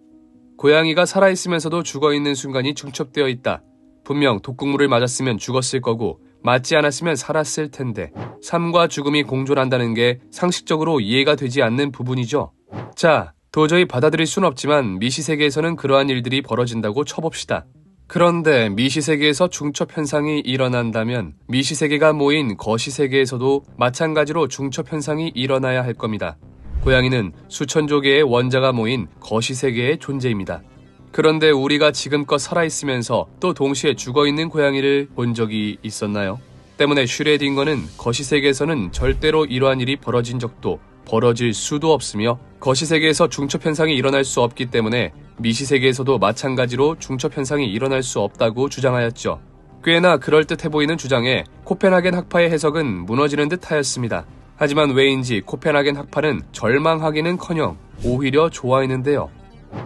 고양이가 살아있으면서도 죽어있는 순간이 중첩되어 있다. 분명 독극물을 맞았으면 죽었을 거고 맞지 않았으면 살았을 텐데 삶과 죽음이 공존한다는 게 상식적으로 이해가 되지 않는 부분이죠. 자, 도저히 받아들일 순 없지만 미시세계에서는 그러한 일들이 벌어진다고 쳐봅시다. 그런데 미시세계에서 중첩 현상이 일어난다면 미시세계가 모인 거시세계에서도 마찬가지로 중첩 현상이 일어나야 할 겁니다. 고양이는 수천조 개의 원자가 모인 거시세계의 존재입니다. 그런데 우리가 지금껏 살아있으면서 또 동시에 죽어있는 고양이를 본 적이 있었나요? 때문에 슈레딩거는 거시세계에서는 절대로 이러한 일이 벌어진 적도 벌어질 수도 없으며 거시세계에서 중첩현상이 일어날 수 없기 때문에 미시세계에서도 마찬가지로 중첩현상이 일어날 수 없다고 주장하였죠. 꽤나 그럴듯해 보이는 주장에 코펜하겐 학파의 해석은 무너지는 듯 하였습니다. 하지만 왜인지 코펜하겐 학파는 절망하기는커녕 오히려 좋아했는데요.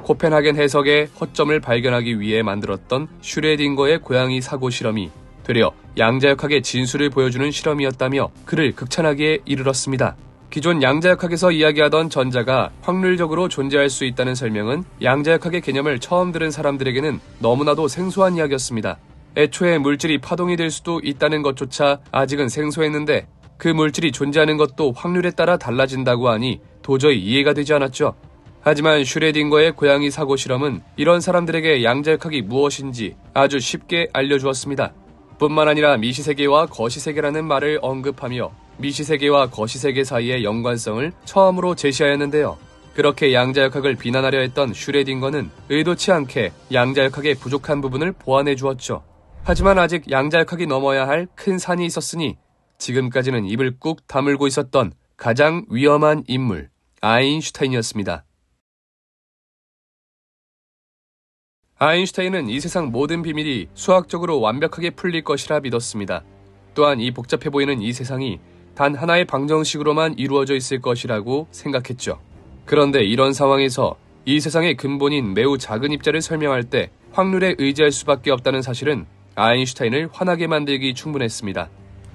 코펜하겐 해석의 허점을 발견하기 위해 만들었던 슈레딩거의 고양이 사고 실험이 되려 양자역학의 진수를 보여주는 실험이었다며 그를 극찬하기에 이르렀습니다. 기존 양자역학에서 이야기하던 전자가 확률적으로 존재할 수 있다는 설명은 양자역학의 개념을 처음 들은 사람들에게는 너무나도 생소한 이야기였습니다. 애초에 물질이 파동이 될 수도 있다는 것조차 아직은 생소했는데 그 물질이 존재하는 것도 확률에 따라 달라진다고 하니 도저히 이해가 되지 않았죠. 하지만 슈레딩거의 고양이 사고 실험은 이런 사람들에게 양자역학이 무엇인지 아주 쉽게 알려주었습니다. 뿐만 아니라 미시세계와 거시세계라는 말을 언급하며 미시세계와 거시세계 사이의 연관성을 처음으로 제시하였는데요. 그렇게 양자역학을 비난하려 했던 슈레딩거는 의도치 않게 양자역학의 부족한 부분을 보완해 주었죠. 하지만 아직 양자역학이 넘어야 할 큰 산이 있었으니 지금까지는 입을 꾹 다물고 있었던 가장 위험한 인물, 아인슈타인이었습니다. 아인슈타인은 이 세상 모든 비밀이 수학적으로 완벽하게 풀릴 것이라 믿었습니다. 또한 이 복잡해 보이는 이 세상이 단 하나의 방정식으로만 이루어져 있을 것이라고 생각했죠. 그런데 이런 상황에서 이 세상의 근본인 매우 작은 입자를 설명할 때 확률에 의지할 수밖에 없다는 사실은 아인슈타인을 화나게 만들기 충분했습니다.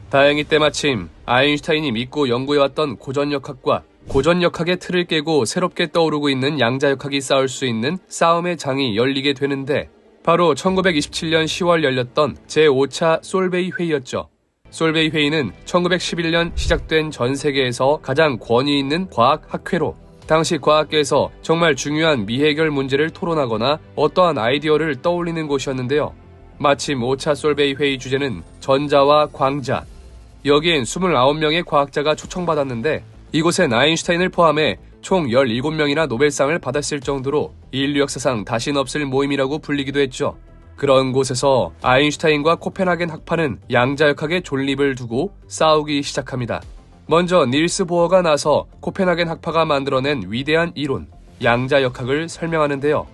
다행히 때마침 아인슈타인이 믿고 연구해왔던 고전역학과 고전역학의 틀을 깨고 새롭게 떠오르고 있는 양자역학이 싸울 수 있는 싸움의 장이 열리게 되는데 바로 1927년 10월 열렸던 제5차 솔베이 회의였죠. 솔베이 회의는 1911년 시작된 전 세계에서 가장 권위 있는 과학 학회로 당시 과학계에서 정말 중요한 미해결 문제를 토론하거나 어떠한 아이디어를 떠올리는 곳이었는데요. 마침 5차 솔베이 회의 주제는 전자와 광자. 여기엔 29명의 과학자가 초청받았는데 이곳엔 아인슈타인을 포함해 총 17명이나 노벨상을 받았을 정도로 인류 역사상 다신 없을 모임이라고 불리기도 했죠. 그런 곳에서 아인슈타인과 코펜하겐 학파는 양자역학의 존립을 두고 싸우기 시작합니다. 먼저 닐스 보어가 나서 코펜하겐 학파가 만들어낸 위대한 이론, 양자역학을 설명하는데요.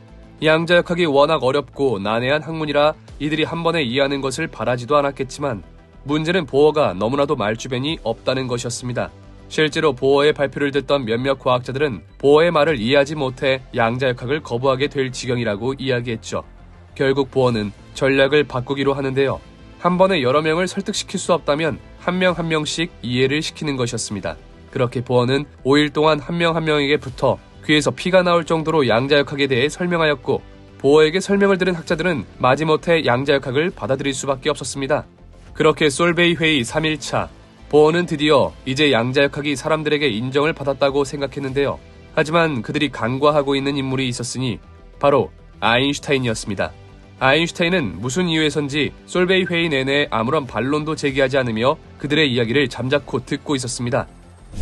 양자역학이 워낙 어렵고 난해한 학문이라 이들이 한 번에 이해하는 것을 바라지도 않았겠지만 문제는 보어가 너무나도 말주변이 없다는 것이었습니다. 실제로 보어의 발표를 듣던 몇몇 과학자들은 보어의 말을 이해하지 못해 양자역학을 거부하게 될 지경이라고 이야기했죠. 결국 보어는 전략을 바꾸기로 하는데요. 한 번에 여러 명을 설득시킬 수 없다면 한 명 한 명씩 이해를 시키는 것이었습니다. 그렇게 보어는 5일 동안 한 명 한 명에게 붙어 귀에서 피가 나올 정도로 양자역학에 대해 설명하였고 보어에게 설명을 들은 학자들은 마지못해 양자역학을 받아들일 수밖에 없었습니다. 그렇게 솔베이 회의 3일차 보어는 드디어 이제 양자역학이 사람들에게 인정을 받았다고 생각했는데요. 하지만 그들이 간과하고 있는 인물이 있었으니 바로 아인슈타인이었습니다. 아인슈타인은 무슨 이유에선지 솔베이 회의 내내 아무런 반론도 제기하지 않으며 그들의 이야기를 잠자코 듣고 있었습니다.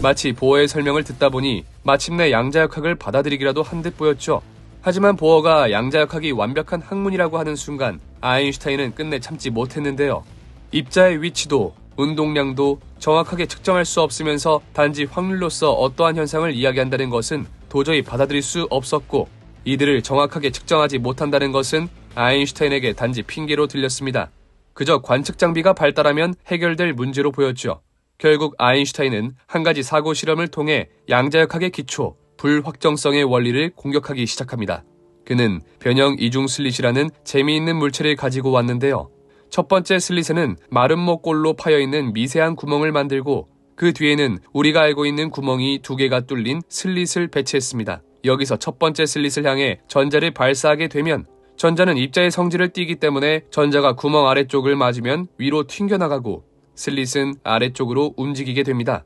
마치 보어의 설명을 듣다 보니 마침내 양자역학을 받아들이기라도 한 듯 보였죠. 하지만 보어가 양자역학이 완벽한 학문이라고 하는 순간 아인슈타인은 끝내 참지 못했는데요. 입자의 위치도 운동량도 정확하게 측정할 수 없으면서 단지 확률로서 어떠한 현상을 이야기한다는 것은 도저히 받아들일 수 없었고 이들을 정확하게 측정하지 못한다는 것은 아인슈타인에게 단지 핑계로 들렸습니다. 그저 관측 장비가 발달하면 해결될 문제로 보였죠. 결국 아인슈타인은 한 가지 사고 실험을 통해 양자역학의 기초, 불확정성의 원리를 공격하기 시작합니다. 그는 변형 이중 슬릿이라는 재미있는 물체를 가지고 왔는데요. 첫 번째 슬릿에는 마름모꼴로 파여있는 미세한 구멍을 만들고 그 뒤에는 우리가 알고 있는 구멍이 2개가 뚫린 슬릿을 배치했습니다. 여기서 첫 번째 슬릿을 향해 전자를 발사하게 되면 전자는 입자의 성질을 띠기 때문에 전자가 구멍 아래쪽을 맞으면 위로 튕겨나가고 슬릿은 아래쪽으로 움직이게 됩니다.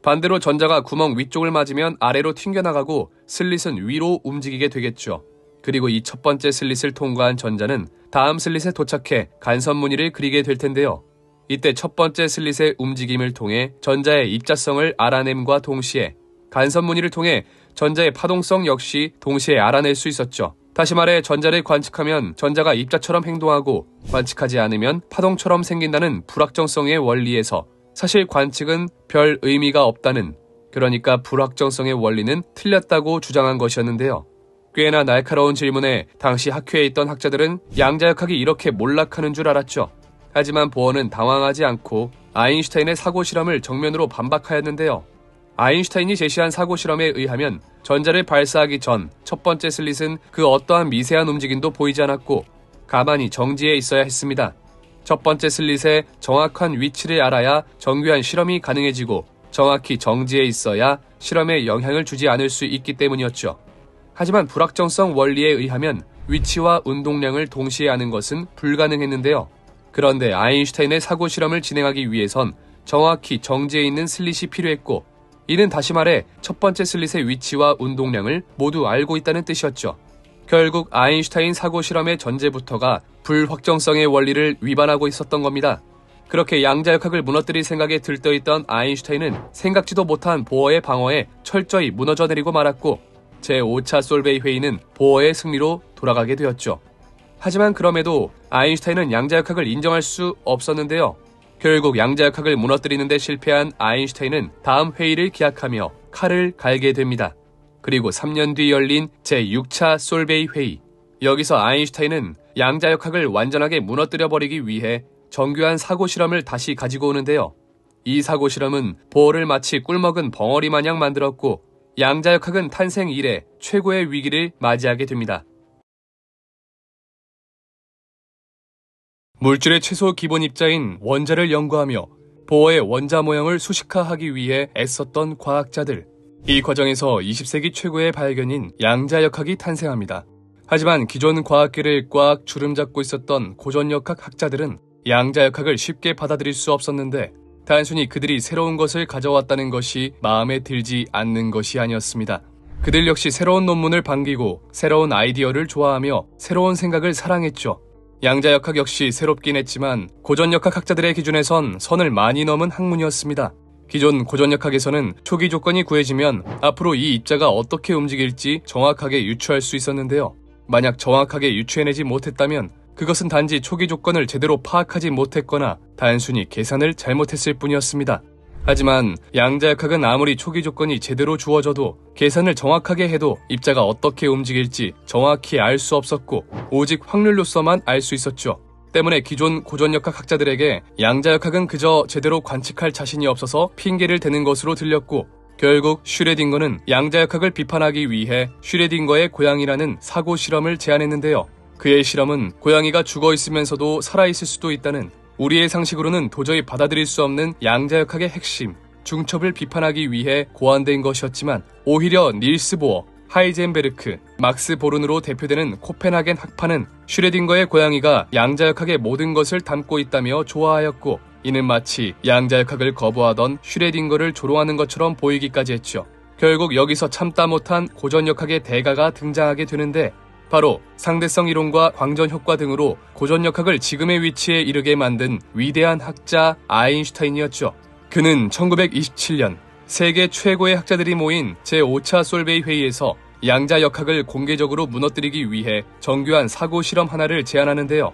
반대로 전자가 구멍 위쪽을 맞으면 아래로 튕겨나가고 슬릿은 위로 움직이게 되겠죠. 그리고 이 첫 번째 슬릿을 통과한 전자는 다음 슬릿에 도착해 간선 무늬를 그리게 될 텐데요. 이때 첫 번째 슬릿의 움직임을 통해 전자의 입자성을 알아냄과 동시에 간선 무늬를 통해 전자의 파동성 역시 동시에 알아낼 수 있었죠. 다시 말해 전자를 관측하면 전자가 입자처럼 행동하고 관측하지 않으면 파동처럼 생긴다는 불확정성의 원리에서 사실 관측은 별 의미가 없다는, 그러니까 불확정성의 원리는 틀렸다고 주장한 것이었는데요. 꽤나 날카로운 질문에 당시 학회에 있던 학자들은 양자역학이 이렇게 몰락하는 줄 알았죠. 하지만 보어는 당황하지 않고 아인슈타인의 사고 실험을 정면으로 반박하였는데요. 아인슈타인이 제시한 사고 실험에 의하면 전자를 발사하기 전 첫 번째 슬릿은 그 어떠한 미세한 움직임도 보이지 않았고 가만히 정지해 있어야 했습니다. 첫 번째 슬릿의 정확한 위치를 알아야 정교한 실험이 가능해지고 정확히 정지해 있어야 실험에 영향을 주지 않을 수 있기 때문이었죠. 하지만 불확정성 원리에 의하면 위치와 운동량을 동시에 아는 것은 불가능했는데요. 그런데 아인슈타인의 사고 실험을 진행하기 위해선 정확히 정지해 있는 슬릿이 필요했고 이는 다시 말해 첫 번째 슬릿의 위치와 운동량을 모두 알고 있다는 뜻이었죠. 결국 아인슈타인 사고 실험의 전제부터가 불확정성의 원리를 위반하고 있었던 겁니다. 그렇게 양자역학을 무너뜨릴 생각에 들떠있던 아인슈타인은 생각지도 못한 보어의 방어에 철저히 무너져 내리고 말았고 제5차 솔베이 회의는 보어의 승리로 돌아가게 되었죠. 하지만 그럼에도 아인슈타인은 양자역학을 인정할 수 없었는데요. 결국 양자역학을 무너뜨리는 데 실패한 아인슈타인은 다음 회의를 기약하며 칼을 갈게 됩니다. 그리고 3년 뒤 열린 제6차 솔베이 회의. 여기서 아인슈타인은 양자역학을 완전하게 무너뜨려버리기 위해 정교한 사고 실험을 다시 가지고 오는데요. 이 사고 실험은 보어를 마치 꿀먹은 벙어리 마냥 만들었고 양자역학은 탄생 이래 최고의 위기를 맞이하게 됩니다. 물질의 최소 기본 입자인 원자를 연구하며 보어의 원자 모형을 수식화하기 위해 애썼던 과학자들. 이 과정에서 20세기 최고의 발견인 양자역학이 탄생합니다. 하지만 기존 과학계를 꽉 주름잡고 있었던 고전역학 학자들은 양자역학을 쉽게 받아들일 수 없었는데 단순히 그들이 새로운 것을 가져왔다는 것이 마음에 들지 않는 것이 아니었습니다. 그들 역시 새로운 논문을 반기고 새로운 아이디어를 좋아하며 새로운 생각을 사랑했죠. 양자역학 역시 새롭긴 했지만 고전역학 학자들의 기준에선 선을 많이 넘은 학문이었습니다. 기존 고전역학에서는 초기 조건이 구해지면 앞으로 이 입자가 어떻게 움직일지 정확하게 유추할 수 있었는데요. 만약 정확하게 유추해내지 못했다면 그것은 단지 초기 조건을 제대로 파악하지 못했거나 단순히 계산을 잘못했을 뿐이었습니다. 하지만 양자역학은 아무리 초기 조건이 제대로 주어져도 계산을 정확하게 해도 입자가 어떻게 움직일지 정확히 알 수 없었고 오직 확률로서만 알 수 있었죠. 때문에 기존 고전역학 학자들에게 양자역학은 그저 제대로 관측할 자신이 없어서 핑계를 대는 것으로 들렸고 결국 슈레딩거는 양자역학을 비판하기 위해 슈레딩거의 고양이라는 사고 실험을 제안했는데요. 그의 실험은 고양이가 죽어 있으면서도 살아있을 수도 있다는 우리의 상식으로는 도저히 받아들일 수 없는 양자역학의 핵심, 중첩을 비판하기 위해 고안된 것이었지만 오히려 닐스 보어, 하이젠베르크, 막스 보른으로 대표되는 코펜하겐 학파는 슈레딩거의 고양이가 양자역학의 모든 것을 담고 있다며 좋아하였고 이는 마치 양자역학을 거부하던 슈레딩거를 조롱하는 것처럼 보이기까지 했죠. 결국 여기서 참다 못한 고전역학의 대가가 등장하게 되는데 바로 상대성 이론과 광전 효과 등으로 고전역학을 지금의 위치에 이르게 만든 위대한 학자 아인슈타인이었죠. 그는 1927년 세계 최고의 학자들이 모인 제5차 솔베이 회의에서 양자역학을 공개적으로 무너뜨리기 위해 정교한 사고 실험 하나를 제안하는데요.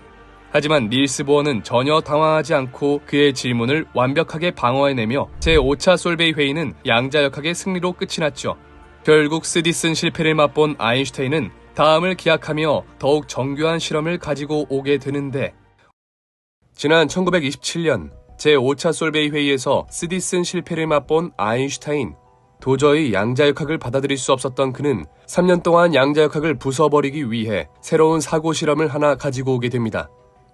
하지만 닐스 보어는 전혀 당황하지 않고 그의 질문을 완벽하게 방어해내며 제5차 솔베이 회의는 양자역학의 승리로 끝이 났죠. 결국 스디슨 실패를 맛본 아인슈타인은 다음을 기약하며 더욱 정교한 실험을 가지고 오게 되는데 지난 1927년 제5차 솔베이 회의에서 스디슨 실패를 맛본 아인슈타인. 도저히 양자역학을 받아들일 수 없었던 그는 3년 동안 양자역학을 부숴버리기 위해 새로운 사고 실험을 하나 가지고 오게 됩니다.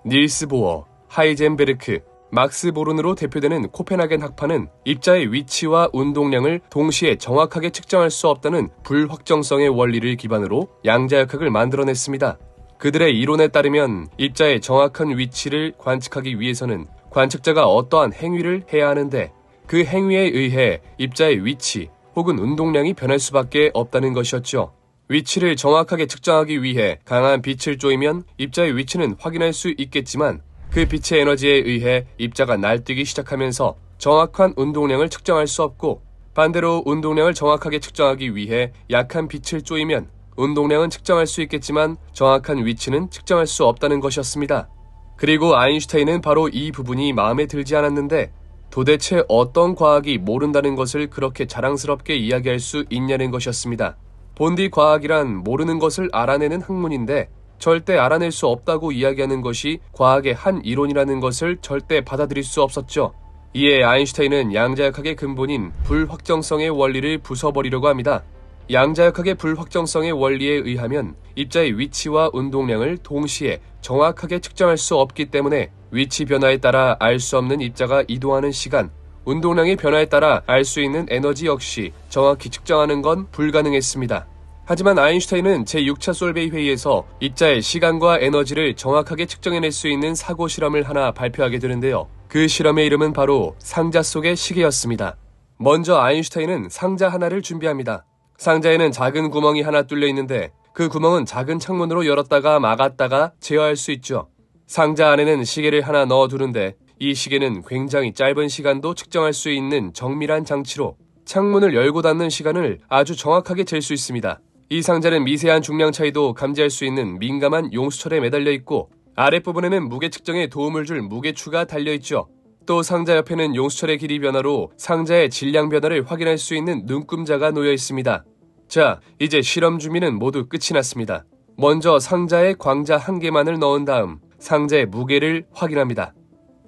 닐스 보어, 하이젠베르크, 막스 보른으로 대표되는 코펜하겐 학파는 입자의 위치와 운동량을 동시에 정확하게 측정할 수 없다는 불확정성의 원리를 기반으로 양자역학을 만들어냈습니다. 그들의 이론에 따르면 입자의 정확한 위치를 관측하기 위해서는 관측자가 어떠한 행위를 해야 하는데 그 행위에 의해 입자의 위치 혹은 운동량이 변할 수밖에 없다는 것이었죠. 위치를 정확하게 측정하기 위해 강한 빛을 쬐면 입자의 위치는 확인할 수 있겠지만 그 빛의 에너지에 의해 입자가 날뛰기 시작하면서 정확한 운동량을 측정할 수 없고 반대로 운동량을 정확하게 측정하기 위해 약한 빛을 쬐면 운동량은 측정할 수 있겠지만 정확한 위치는 측정할 수 없다는 것이었습니다. 그리고 아인슈타인은 바로 이 부분이 마음에 들지 않았는데 도대체 어떤 과학이 모른다는 것을 그렇게 자랑스럽게 이야기할 수 있냐는 것이었습니다. 본디 과학이란 모르는 것을 알아내는 학문인데 절대 알아낼 수 없다고 이야기하는 것이 과학의 한 이론이라는 것을 절대 받아들일 수 없었죠. 이에 아인슈타인은 양자역학의 근본인 불확정성의 원리를 부숴버리려고 합니다. 양자역학의 불확정성의 원리에 의하면 입자의 위치와 운동량을 동시에 정확하게 측정할 수 없기 때문에 위치 변화에 따라 알 수 없는 입자가 이동하는 시간, 운동량의 변화에 따라 알 수 있는 에너지 역시 정확히 측정하는 건 불가능했습니다. 하지만 아인슈타인은 제6차 솔베이 회의에서 입자의 시간과 에너지를 정확하게 측정해낼 수 있는 사고 실험을 하나 발표하게 되는데요. 그 실험의 이름은 바로 상자 속의 시계였습니다. 먼저 아인슈타인은 상자 하나를 준비합니다. 상자에는 작은 구멍이 하나 뚫려 있는데 그 구멍은 작은 창문으로 열었다가 막았다가 제어할 수 있죠. 상자 안에는 시계를 하나 넣어두는데 이 시계는 굉장히 짧은 시간도 측정할 수 있는 정밀한 장치로 창문을 열고 닫는 시간을 아주 정확하게 잴 수 있습니다. 이 상자는 미세한 중량 차이도 감지할 수 있는 민감한 용수철에 매달려 있고 아랫부분에는 무게 측정에 도움을 줄 무게추가 달려있죠. 또 상자 옆에는 용수철의 길이 변화로 상자의 질량 변화를 확인할 수 있는 눈금자가 놓여 있습니다. 자, 이제 실험 준비는 모두 끝이 났습니다. 먼저 상자에 광자 1개만을 넣은 다음 상자의 무게를 확인합니다.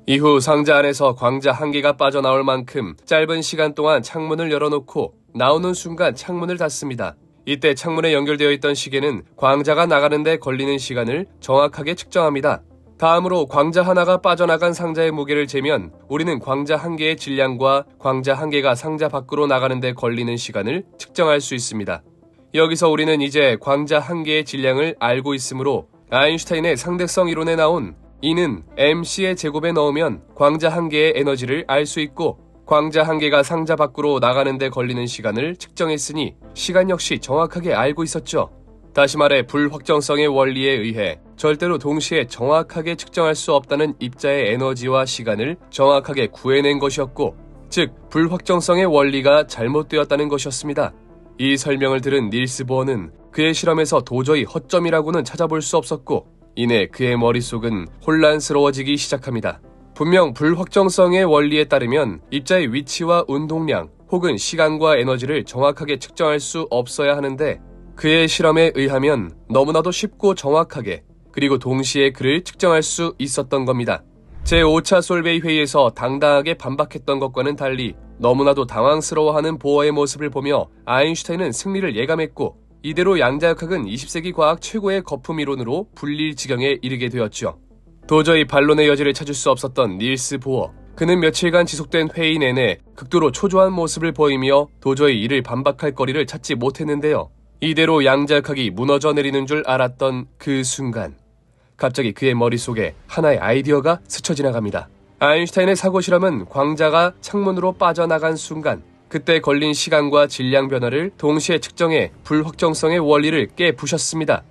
이후 상자 안에서 광자 1개가 빠져나올 만큼 짧은 시간 동안 창문을 열어놓고 나오는 순간 창문을 닫습니다. 이때 창문에 연결되어 있던 시계는 광자가 나가는데 걸리는 시간을 정확하게 측정합니다. 다음으로 광자 하나가 빠져나간 상자의 무게를 재면 우리는 광자 한 개의 질량과 광자 한 개가 상자 밖으로 나가는데 걸리는 시간을 측정할 수 있습니다. 여기서 우리는 이제 광자 한 개의 질량을 알고 있으므로 아인슈타인의 상대성 이론에 나온 E는 mc의 제곱에 넣으면 광자 한 개의 에너지를 알 수 있고 광자 한 개가 상자 밖으로 나가는데 걸리는 시간을 측정했으니 시간 역시 정확하게 알고 있었죠. 다시 말해 불확정성의 원리에 의해 절대로 동시에 정확하게 측정할 수 없다는 입자의 에너지와 시간을 정확하게 구해낸 것이었고, 즉 불확정성의 원리가 잘못되었다는 것이었습니다. 이 설명을 들은 닐스 보어는 그의 실험에서 도저히 허점이라고는 찾아볼 수 없었고, 이내 그의 머릿속은 혼란스러워지기 시작합니다. 분명 불확정성의 원리에 따르면 입자의 위치와 운동량 혹은 시간과 에너지를 정확하게 측정할 수 없어야 하는데, 그의 실험에 의하면 너무나도 쉽고 정확하게 그리고 동시에 그를 측정할 수 있었던 겁니다. 제5차 솔베이 회의에서 당당하게 반박했던 것과는 달리 너무나도 당황스러워하는 보어의 모습을 보며 아인슈타인은 승리를 예감했고, 이대로 양자역학은 20세기 과학 최고의 거품 이론으로 불릴 지경에 이르게 되었죠. 도저히 반론의 여지를 찾을 수 없었던 닐스 보어. 그는 며칠간 지속된 회의 내내 극도로 초조한 모습을 보이며 도저히 이를 반박할 거리를 찾지 못했는데요. 이대로 양자역학이 무너져 내리는 줄 알았던 그 순간, 갑자기 그의 머릿속에 하나의 아이디어가 스쳐 지나갑니다. 아인슈타인의 사고 실험은 광자가 창문으로 빠져나간 순간, 그때 걸린 시간과 질량 변화를 동시에 측정해 불확정성의 원리를 깨부셨습니다.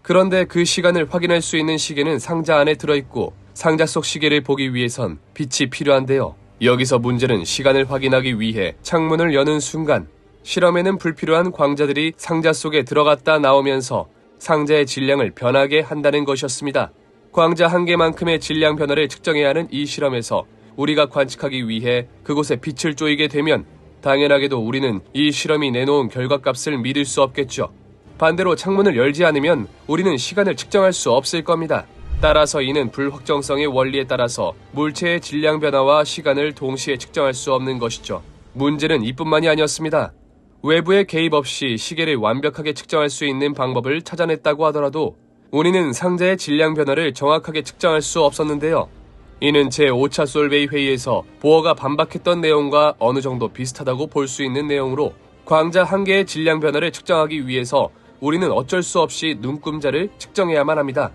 그런데 그 시간을 확인할 수 있는 시계는 상자 안에 들어있고, 상자 속 시계를 보기 위해선 빛이 필요한데요. 여기서 문제는 시간을 확인하기 위해 창문을 여는 순간 실험에는 불필요한 광자들이 상자 속에 들어갔다 나오면서 상자의 질량을 변하게 한다는 것이었습니다. 광자 한 개만큼의 질량 변화를 측정해야 하는 이 실험에서 우리가 관측하기 위해 그곳에 빛을 쪼이게 되면 당연하게도 우리는 이 실험이 내놓은 결과값을 믿을 수 없겠죠. 반대로 창문을 열지 않으면 우리는 시간을 측정할 수 없을 겁니다. 따라서 이는 불확정성의 원리에 따라서 물체의 질량 변화와 시간을 동시에 측정할 수 없는 것이죠. 문제는 이뿐만이 아니었습니다. 외부의 개입 없이 시계를 완벽하게 측정할 수 있는 방법을 찾아냈다고 하더라도 우리는 상자의 질량 변화를 정확하게 측정할 수 없었는데요. 이는 제5차 솔베이 회의에서 보어가 반박했던 내용과 어느 정도 비슷하다고 볼 수 있는 내용으로, 광자 한 개의 질량 변화를 측정하기 위해서 우리는 어쩔 수 없이 눈금자를 측정해야만 합니다.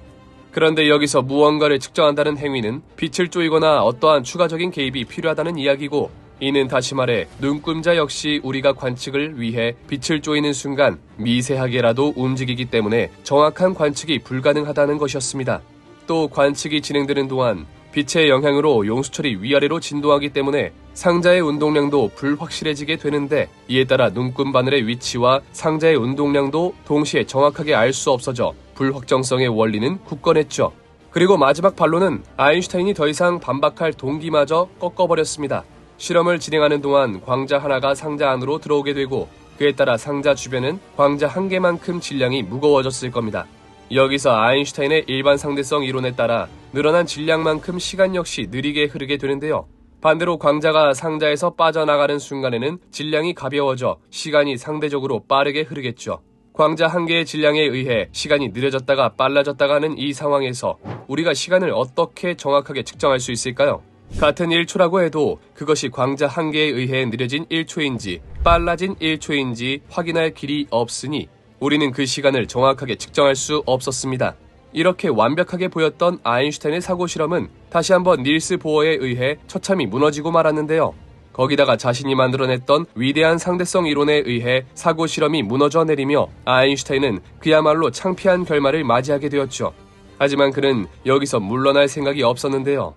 그런데 여기서 무언가를 측정한다는 행위는 빛을 쪼이거나 어떠한 추가적인 개입이 필요하다는 이야기고, 이는 다시 말해 눈금자 역시 우리가 관측을 위해 빛을 쪼이는 순간 미세하게라도 움직이기 때문에 정확한 관측이 불가능하다는 것이었습니다. 또 관측이 진행되는 동안 빛의 영향으로 용수철이 위아래로 진동하기 때문에 상자의 운동량도 불확실해지게 되는데, 이에 따라 눈금 바늘의 위치와 상자의 운동량도 동시에 정확하게 알 수 없어져 불확정성의 원리는 굳건했죠. 그리고 마지막 반론은 아인슈타인이 더 이상 반박할 동기마저 꺾어버렸습니다. 실험을 진행하는 동안 광자 하나가 상자 안으로 들어오게 되고, 그에 따라 상자 주변은 광자 한 개만큼 질량이 무거워졌을 겁니다. 여기서 아인슈타인의 일반 상대성 이론에 따라 늘어난 질량만큼 시간 역시 느리게 흐르게 되는데요. 반대로 광자가 상자에서 빠져나가는 순간에는 질량이 가벼워져 시간이 상대적으로 빠르게 흐르겠죠. 광자 한 개의 질량에 의해 시간이 느려졌다가 빨라졌다가 하는 이 상황에서 우리가 시간을 어떻게 정확하게 측정할 수 있을까요? 같은 1초라고 해도 그것이 광자 한 개에 의해 느려진 1초인지 빨라진 1초인지 확인할 길이 없으니 우리는 그 시간을 정확하게 측정할 수 없었습니다. 이렇게 완벽하게 보였던 아인슈타인의 사고 실험은 다시 한번 닐스 보어에 의해 처참히 무너지고 말았는데요. 거기다가 자신이 만들어냈던 위대한 상대성 이론에 의해 사고 실험이 무너져 내리며 아인슈타인은 그야말로 창피한 결말을 맞이하게 되었죠. 하지만 그는 여기서 물러날 생각이 없었는데요.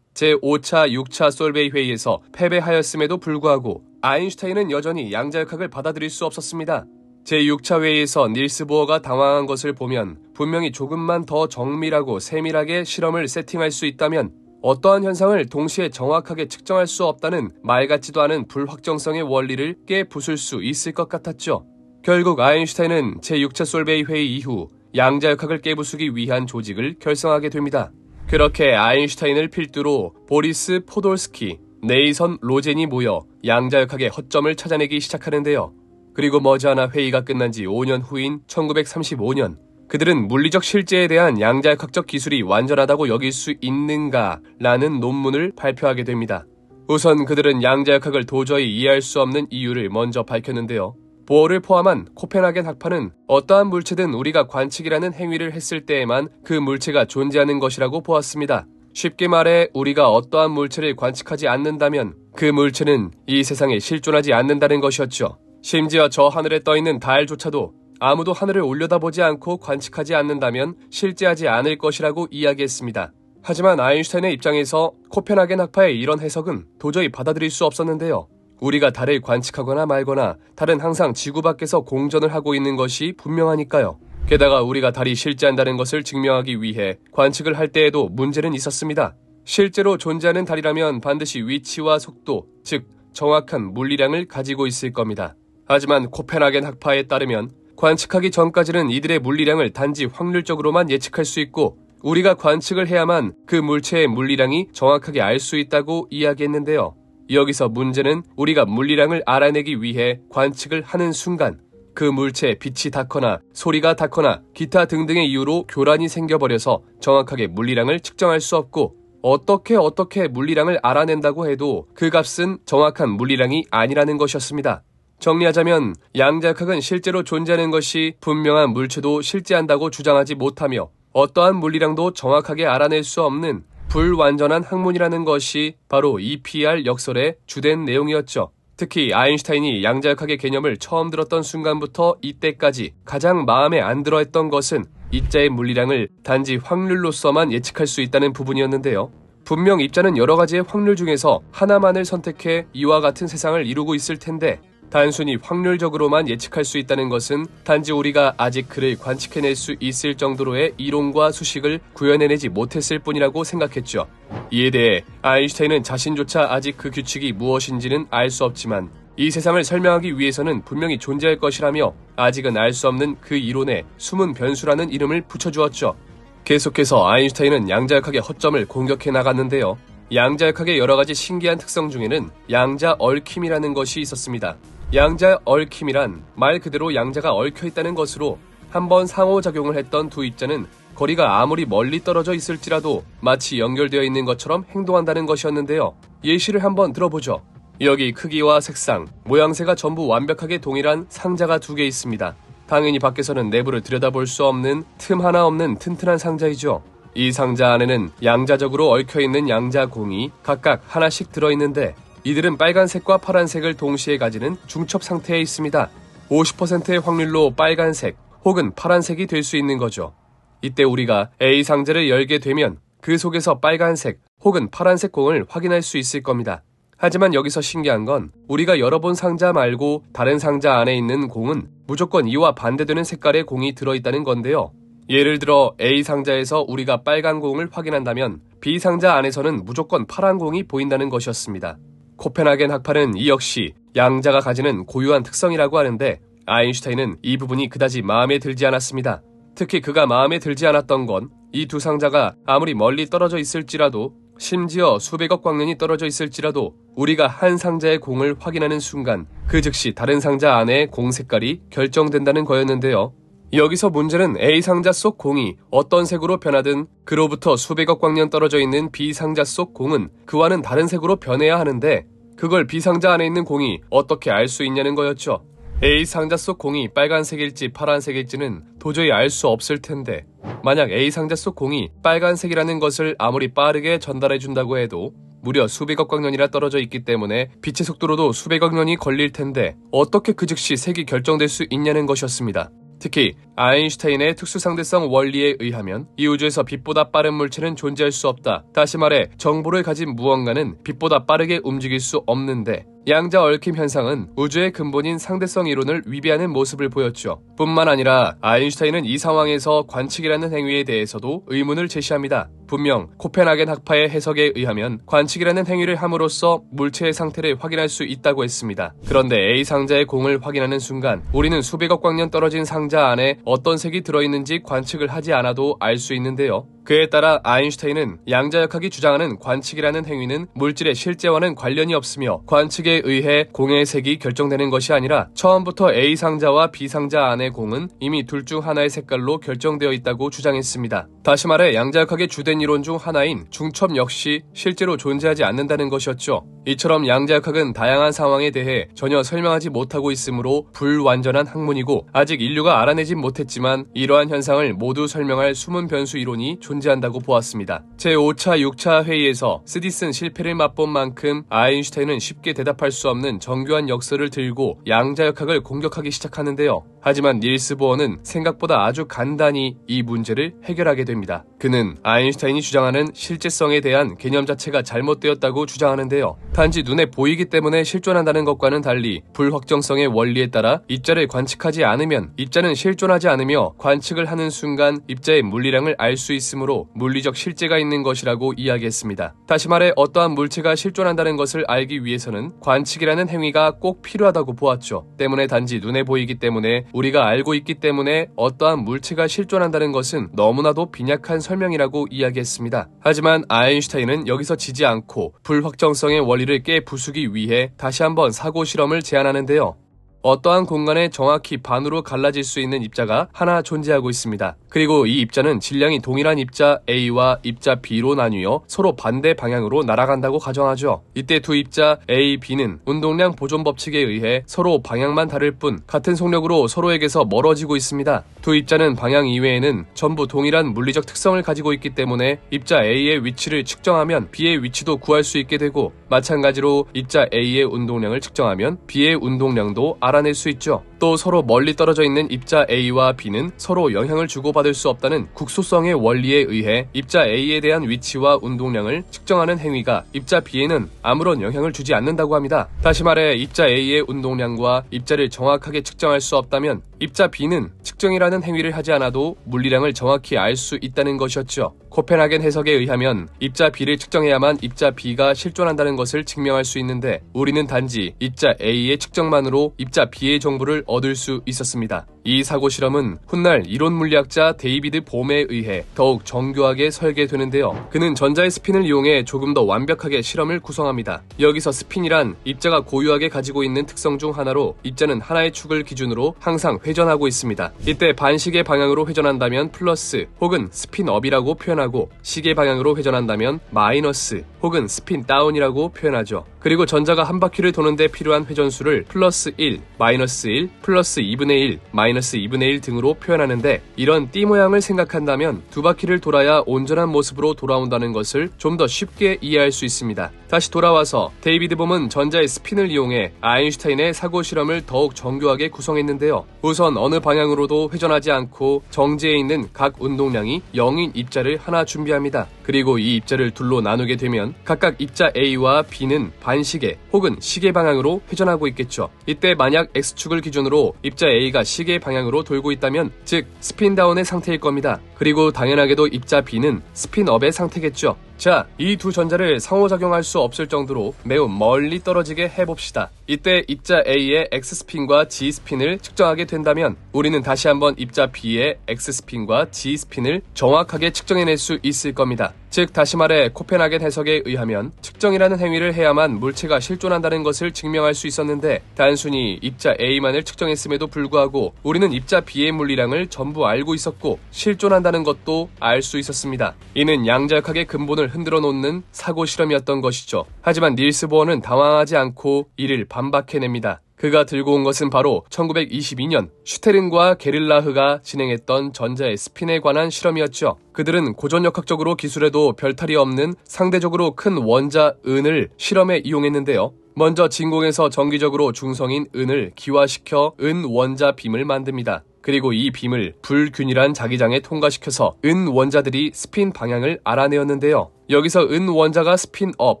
제5차, 6차 솔베이 회의에서 패배하였음에도 불구하고 아인슈타인은 여전히 양자역학을 받아들일 수 없었습니다. 제6차 회의에서 닐스 보어가 당황한 것을 보면 분명히 조금만 더 정밀하고 세밀하게 실험을 세팅할 수 있다면 어떠한 현상을 동시에 정확하게 측정할 수 없다는 말 같지도 않은 불확정성의 원리를 깨부술 수 있을 것 같았죠. 결국 아인슈타인은 제6차 솔베이 회의 이후 양자역학을 깨부수기 위한 조직을 결성하게 됩니다. 그렇게 아인슈타인을 필두로 보리스 포돌스키, 네이선, 로젠이 모여 양자역학의 허점을 찾아내기 시작하는데요. 그리고 머지않아 회의가 끝난 지 5년 후인 1935년, 그들은 물리적 실제에 대한 양자역학적 기술이 완전하다고 여길 수 있는가라는 논문을 발표하게 됩니다. 우선 그들은 양자역학을 도저히 이해할 수 없는 이유를 먼저 밝혔는데요. 보어를 포함한 코펜하겐 학파는 어떠한 물체든 우리가 관측이라는 행위를 했을 때에만 그 물체가 존재하는 것이라고 보았습니다. 쉽게 말해 우리가 어떠한 물체를 관측하지 않는다면 그 물체는 이 세상에 실존하지 않는다는 것이었죠. 심지어 저 하늘에 떠있는 달조차도 아무도 하늘을 올려다보지 않고 관측하지 않는다면 실제하지 않을 것이라고 이야기했습니다. 하지만 아인슈타인의 입장에서 코펜하겐 학파의 이런 해석은 도저히 받아들일 수 없었는데요. 우리가 달을 관측하거나 말거나 달은 항상 지구 밖에서 공전을 하고 있는 것이 분명하니까요. 게다가 우리가 달이 실제한다는 것을 증명하기 위해 관측을 할 때에도 문제는 있었습니다. 실제로 존재하는 달이라면 반드시 위치와 속도, 즉 정확한 물리량을 가지고 있을 겁니다. 하지만 코펜하겐 학파에 따르면 관측하기 전까지는 이들의 물리량을 단지 확률적으로만 예측할 수 있고 우리가 관측을 해야만 그 물체의 물리량이 정확하게 알 수 있다고 이야기했는데요. 여기서 문제는 우리가 물리량을 알아내기 위해 관측을 하는 순간 그 물체에 빛이 닿거나 소리가 닿거나 기타 등등의 이유로 교란이 생겨버려서 정확하게 물리량을 측정할 수 없고 어떻게 물리량을 알아낸다고 해도 그 값은 정확한 물리량이 아니라는 것이었습니다. 정리하자면 양자역학은 실제로 존재하는 것이 분명한 물체도 실제한다고 주장하지 못하며 어떠한 물리량도 정확하게 알아낼 수 없는 불완전한 학문이라는 것이 바로 EPR 역설의 주된 내용이었죠. 특히 아인슈타인이 양자역학의 개념을 처음 들었던 순간부터 이때까지 가장 마음에 안 들어했던 것은 입자의 물리량을 단지 확률로서만 예측할 수 있다는 부분이었는데요. 분명 입자는 여러 가지의 확률 중에서 하나만을 선택해 이와 같은 세상을 이루고 있을 텐데 단순히 확률적으로만 예측할 수 있다는 것은 단지 우리가 아직 그를 관측해낼 수 있을 정도로의 이론과 수식을 구현해내지 못했을 뿐이라고 생각했죠. 이에 대해 아인슈타인은 자신조차 아직 그 규칙이 무엇인지는 알 수 없지만 이 세상을 설명하기 위해서는 분명히 존재할 것이라며 아직은 알 수 없는 그 이론에 숨은 변수라는 이름을 붙여주었죠. 계속해서 아인슈타인은 양자역학의 허점을 공격해 나갔는데요. 양자역학의 여러 가지 신기한 특성 중에는 양자 얽힘이라는 것이 있었습니다. 양자 얽힘이란 말 그대로 양자가 얽혀 있다는 것으로 한번 상호작용을 했던 두 입자는 거리가 아무리 멀리 떨어져 있을지라도 마치 연결되어 있는 것처럼 행동한다는 것이었는데요. 예시를 한번 들어보죠. 여기 크기와 색상, 모양새가 전부 완벽하게 동일한 상자가 두 개 있습니다. 당연히 밖에서는 내부를 들여다볼 수 없는 틈 하나 없는 튼튼한 상자이죠. 이 상자 안에는 양자적으로 얽혀있는 양자공이 각각 하나씩 들어있는데 이들은 빨간색과 파란색을 동시에 가지는 중첩 상태에 있습니다. 50%의 확률로 빨간색 혹은 파란색이 될 수 있는 거죠. 이때 우리가 A 상자를 열게 되면 그 속에서 빨간색 혹은 파란색 공을 확인할 수 있을 겁니다. 하지만 여기서 신기한 건 우리가 열어본 상자 말고 다른 상자 안에 있는 공은 무조건 이와 반대되는 색깔의 공이 들어있다는 건데요. 예를 들어 A 상자에서 우리가 빨간 공을 확인한다면 B 상자 안에서는 무조건 파란 공이 보인다는 것이었습니다. 코펜하겐 학파는 이 역시 양자가 가지는 고유한 특성이라고 하는데 아인슈타인은 이 부분이 그다지 마음에 들지 않았습니다. 특히 그가 마음에 들지 않았던 건 이 두 상자가 아무리 멀리 떨어져 있을지라도 심지어 수백억 광년이 떨어져 있을지라도 우리가 한 상자의 공을 확인하는 순간 그 즉시 다른 상자 안의 공 색깔이 결정된다는 거였는데요. 여기서 문제는 A 상자 속 공이 어떤 색으로 변하든 그로부터 수백억 광년 떨어져 있는 B 상자 속 공은 그와는 다른 색으로 변해야 하는데 그걸 B 상자 안에 있는 공이 어떻게 알 수 있냐는 거였죠. A 상자 속 공이 빨간색일지 파란색일지는 도저히 알 수 없을 텐데 만약 A 상자 속 공이 빨간색이라는 것을 아무리 빠르게 전달해준다고 해도 무려 수백억 광년이나 떨어져 있기 때문에 빛의 속도로도 수백억 년이 걸릴 텐데 어떻게 그 즉시 색이 결정될 수 있냐는 것이었습니다. 특히 아인슈타인의 특수상대성 원리에 의하면 이 우주에서 빛보다 빠른 물체는 존재할 수 없다. 다시 말해 정보를 가진 무언가는 빛보다 빠르게 움직일 수 없는데 양자 얽힘 현상은 우주의 근본인 상대성 이론을 위배하는 모습을 보였죠. 뿐만 아니라 아인슈타인은 이 상황에서 관측이라는 행위에 대해서도 의문을 제시합니다. 분명 코펜하겐 학파의 해석에 의하면 관측이라는 행위를 함으로써 물체의 상태를 확인할 수 있다고 했습니다. 그런데 A 상자의 공을 확인하는 순간 우리는 수백억 광년 떨어진 상자 안에 어떤 색이 들어있는지 관측을 하지 않아도 알 수 있는데요. 그에 따라 아인슈타인은 양자역학이 주장하는 관측이라는 행위는 물질의 실제와는 관련이 없으며 관측에 의해 공의 색이 결정되는 것이 아니라 처음부터 A상자와 B상자 안의 공은 이미 둘 중 하나의 색깔로 결정되어 있다고 주장했습니다. 다시 말해 양자역학의 주된 이론 중 하나인 중첩 역시 실제로 존재하지 않는다는 것이었죠. 이처럼 양자역학은 다양한 상황에 대해 전혀 설명하지 못하고 있으므로 불완전한 학문이고 아직 인류가 알아내진 못했지만 이러한 현상을 모두 설명할 숨은 변수 이론이 존재한다고 보았습니다. 제5차 6차 회의에서 스디슨 실패를 맛본 만큼 아인슈타인은 쉽게 대답할 수 없는 정교한 역설을 들고 양자역학을 공격하기 시작하는데요. 하지만 닐스 보어는 생각보다 아주 간단히 이 문제를 해결하게 됩니다. 그는 아인슈타인이 주장하는 실제성에 대한 개념 자체가 잘못되었다고 주장하는데요. 단지 눈에 보이기 때문에 실존한다는 것과는 달리 불확정성의 원리에 따라 입자를 관측하지 않으면 입자는 실존하지 않으며 관측을 하는 순간 입자의 물리량을 알 수 있으므로 물리적 실제가 있는 것이라고 이야기했습니다. 다시 말해 어떠한 물체가 실존한다는 것을 알기 위해서는 관측이라는 행위가 꼭 필요하다고 보았죠. 때문에 단지 눈에 보이기 때문에 우리가 알고 있기 때문에 어떠한 물체가 실존한다는 것은 너무나도 빈약한 설명이라고 이야기했습니다. 하지만 아인슈타인은 여기서 지지 않고 불확정성의 원리를 깨부수기 위해 다시 한번 사고 실험을 제안하는데요. 어떠한 공간에 정확히 반으로 갈라질 수 있는 입자가 하나 존재하고 있습니다. 그리고 이 입자는 질량이 동일한 입자 A와 입자 B로 나뉘어 서로 반대 방향으로 날아간다고 가정하죠. 이때 두 입자 A, B는 운동량 보존 법칙에 의해 서로 방향만 다를 뿐 같은 속력으로 서로에게서 멀어지고 있습니다. 두 입자는 방향 이외에는 전부 동일한 물리적 특성을 가지고 있기 때문에 입자 A의 위치를 측정하면 B의 위치도 구할 수 있게 되고 마찬가지로 입자 A의 운동량을 측정하면 B의 운동량도 알아낼 수 있죠. 또 서로 멀리 떨어져 있는 입자 A와 B는 서로 영향을 주고받을 수 없다는 국소성의 원리에 의해 입자 A에 대한 위치와 운동량을 측정하는 행위가 입자 B에는 아무런 영향을 주지 않는다고 합니다. 다시 말해 입자 A의 운동량과 입자를 정확하게 측정할 수 없다면 입자 B는 측정이라는 행위를 하지 않아도 물리량을 정확히 알 수 있다는 것이었죠. 코펜하겐 해석에 의하면 입자 B를 측정해야만 입자 B가 실존한다는 것을 증명할 수 있는데 우리는 단지 입자 A의 측정만으로 입자 B의 정보를 얻을 수 있었습니다. 이 사고 실험은 훗날 이론 물리학자 데이비드 봄에 의해 더욱 정교하게 설계되는데요. 그는 전자의 스핀을 이용해 조금 더 완벽하게 실험을 구성합니다. 여기서 스핀이란 입자가 고유하게 가지고 있는 특성 중 하나로 입자는 하나의 축을 기준으로 항상 회전하고 있습니다. 이때 반시계 방향으로 회전한다면 플러스 혹은 스핀업이라고 표현하고 시계 방향으로 회전한다면 마이너스 혹은 스핀 다운이라고 표현하죠. 그리고 전자가 한 바퀴를 도는데 필요한 회전수를 플러스 1, 마이너스 1, 플러스 2분의 1, 마이너스 2분의 1 등으로 표현하는데 이런 띠 모양을 생각한다면 두 바퀴를 돌아야 온전한 모습으로 돌아온다는 것을 좀 더 쉽게 이해할 수 있습니다. 다시 돌아와서 데이비드 봄은 전자의 스핀을 이용해 아인슈타인의 사고 실험을 더욱 정교하게 구성했는데요. 우선 어느 방향으로도 회전하지 않고 정지해 있는 각 운동량이 0인 입자를 하나 준비합니다. 그리고 이 입자를 둘로 나누게 되면 각각 입자 A와 B는 반시계 혹은 시계 방향으로 회전하고 있겠죠. 이때 만약 X축을 기준으로 입자 A가 시계 방향으로 돌고 있다면 즉 스핀다운의 상태일 겁니다. 그리고 당연하게도 입자 B는 스핀업의 상태겠죠. 자, 이 두 전자를 상호작용할 수 없을 정도로 매우 멀리 떨어지게 해봅시다. 이때 입자 A의 X스핀과 G스핀을 측정하게 된다면 우리는 다시 한번 입자 B의 X스핀과 G스핀을 정확하게 측정해낼 수 있을 겁니다. 즉 다시 말해 코펜하겐 해석에 의하면 측정이라는 행위를 해야만 물체가 실존한다는 것을 증명할 수 있었는데 단순히 입자 A만을 측정했음에도 불구하고 우리는 입자 B의 물리량을 전부 알고 있었고 실존한다는 것도 알 수 있었습니다. 이는 양자역학의 근본을 흔들어 놓는 사고 실험이었던 것이죠. 하지만 닐스 보어는 당황하지 않고 이를 반박해냅니다. 그가 들고 온 것은 바로 1922년 슈테른과 게릴라흐가 진행했던 전자의 스핀에 관한 실험이었죠. 그들은 고전역학적으로 기술에도 별탈이 없는 상대적으로 큰 원자 은을 실험에 이용했는데요. 먼저 진공에서 정기적으로 중성인 은을 기화시켜 은 원자 빔을 만듭니다. 그리고 이 빔을 불균일한 자기장에 통과시켜서 은 원자들이 스핀 방향을 알아내었는데요. 여기서 은 원자가 스핀 업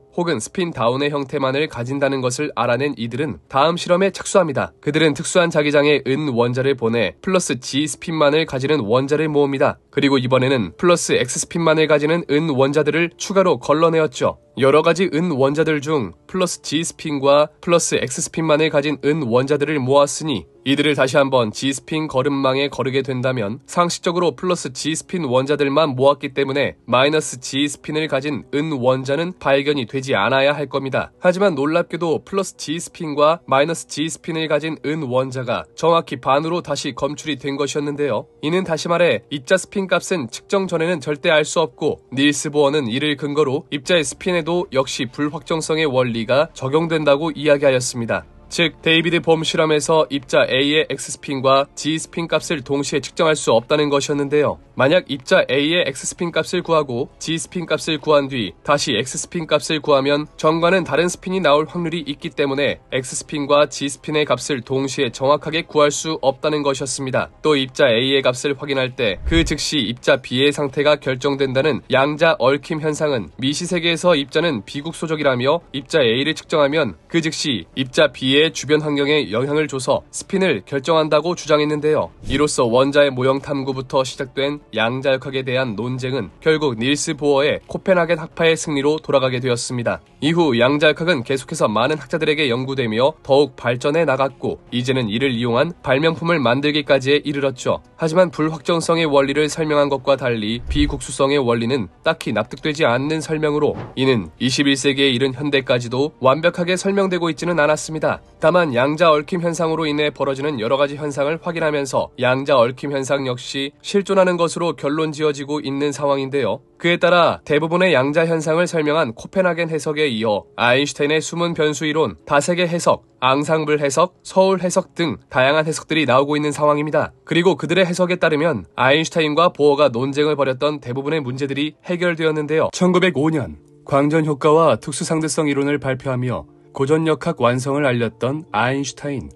혹은 스핀 다운의 형태만을 가진다는 것을 알아낸 이들은 다음 실험에 착수합니다. 그들은 특수한 자기장에 은 원자를 보내 플러스 G 스핀만을 가지는 원자를 모읍니다. 그리고 이번에는 플러스 X 스핀만을 가지는 은 원자들을 추가로 걸러내었죠. 여러 가지 은 원자들 중 플러스 G스핀과 플러스 X스핀만을 가진 은 원자들을 모았으니 이들을 다시 한번 G스핀 거름망에 거르게 된다면 상식적으로 플러스 G스핀 원자들만 모았기 때문에 마이너스 G스핀을 가진 은 원자는 발견이 되지 않아야 할 겁니다. 하지만 놀랍게도 플러스 G스핀과 마이너스 G스핀을 가진 은 원자가 정확히 반으로 다시 검출이 된 것이었는데요. 이는 다시 말해 입자 스핀 값은 측정 전에는 절대 알 수 없고 닐스 보어는 이를 근거로 입자의 스핀에도 역시 불확정성의 원리가 적용된다고 이야기하였습니다. 즉 데이비드 봄 실험에서 입자 A의 X스핀과 G스핀 값을 동시에 측정할 수 없다는 것이었는데요. 만약 입자 A의 X스핀 값을 구하고 G스핀 값을 구한 뒤 다시 X스핀 값을 구하면 정과는 다른 스핀이 나올 확률이 있기 때문에 X스핀과 G스핀의 값을 동시에 정확하게 구할 수 없다는 것이었습니다. 또 입자 A의 값을 확인할 때 그 즉시 입자 B의 상태가 결정된다는 양자 얽힘 현상은 미시세계에서 입자는 비국소적이라며 입자 A를 측정하면 그 즉시 입자 B의 주변 환경에 영향을 줘서 스핀을 결정한다고 주장했는데요. 이로써 원자의 모형 탐구부터 시작된 양자역학에 대한 논쟁은 결국 닐스 보어의 코펜하겐 학파의 승리로 돌아가게 되었습니다. 이후 양자역학은 계속해서 많은 학자들에게 연구되며 더욱 발전해 나갔고 이제는 이를 이용한 발명품을 만들기까지에 이르렀죠. 하지만 불확정성의 원리를 설명한 것과 달리 비국수성의 원리는 딱히 납득되지 않는 설명으로 이는 21세기에 이른 현대까지도 완벽하게 설명되고 있지는 않았습니다. 다만 양자 얽힘 현상으로 인해 벌어지는 여러가지 현상을 확인하면서 양자 얽힘 현상 역시 실존하는 것으로 결론 지어지고 있는 상황인데요. 그에 따라 대부분의 양자 현상을 설명한 코펜하겐 해석에 이어 아인슈타인의 숨은 변수 이론, 다세계 해석, 앙상블 해석, 서울 해석 등 다양한 해석들이 나오고 있는 상황입니다. 그리고 그들의 해석에 따르면 아인슈타인과 보어가 논쟁을 벌였던 대부분의 문제들이 해결되었는데요. 1905년 광전 효과와 특수상대성 이론을 발표하며 고전역학 완성을 알렸던 아인슈타인.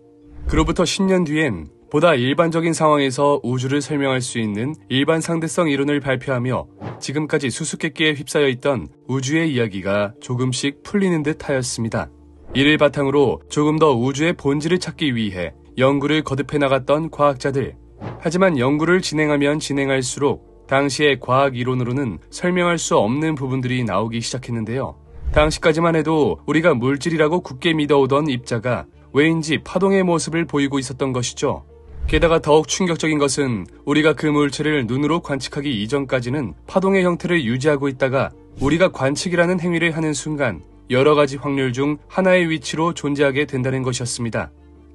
그로부터 10년 뒤엔 보다 일반적인 상황에서 우주를 설명할 수 있는 일반 상대성 이론을 발표하며 지금까지 수수께끼에 휩싸여 있던 우주의 이야기가 조금씩 풀리는 듯 하였습니다. 이를 바탕으로 조금 더 우주의 본질을 찾기 위해 연구를 거듭해 나갔던 과학자들. 하지만 연구를 진행하면 진행할수록 당시의 과학 이론으로는 설명할 수 없는 부분들이 나오기 시작했는데요. 당시까지만 해도 우리가 물질이라고 굳게 믿어오던 입자가 왜인지 파동의 모습을 보이고 있었던 것이죠. 게다가 더욱 충격적인 것은 우리가 그 물체를 눈으로 관측하기 이전까지는 파동의 형태를 유지하고 있다가 우리가 관측이라는 행위를 하는 순간 여러 가지 확률 중 하나의 위치로 존재하게 된다는 것이었습니다.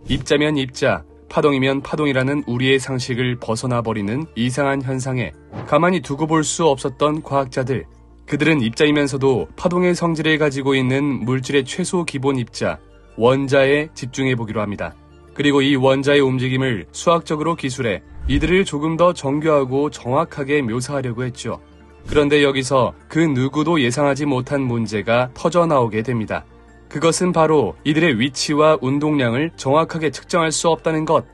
입자면 입자, 파동이면 파동이라는 우리의 상식을 벗어나 버리는 이상한 현상에 가만히 두고 볼 수 없었던 과학자들. 그들은 입자이면서도 파동의 성질을 가지고 있는 물질의 최소 기본 입자, 원자에 집중해 보기로 합니다. 그리고 이 원자의 움직임을 수학적으로 기술해 이들을 조금 더 정교하고 정확하게 묘사하려고 했죠. 그런데 여기서 그 누구도 예상하지 못한 문제가 터져나오게 됩니다. 그것은 바로 이들의 위치와 운동량을 정확하게 측정할 수 없다는 것.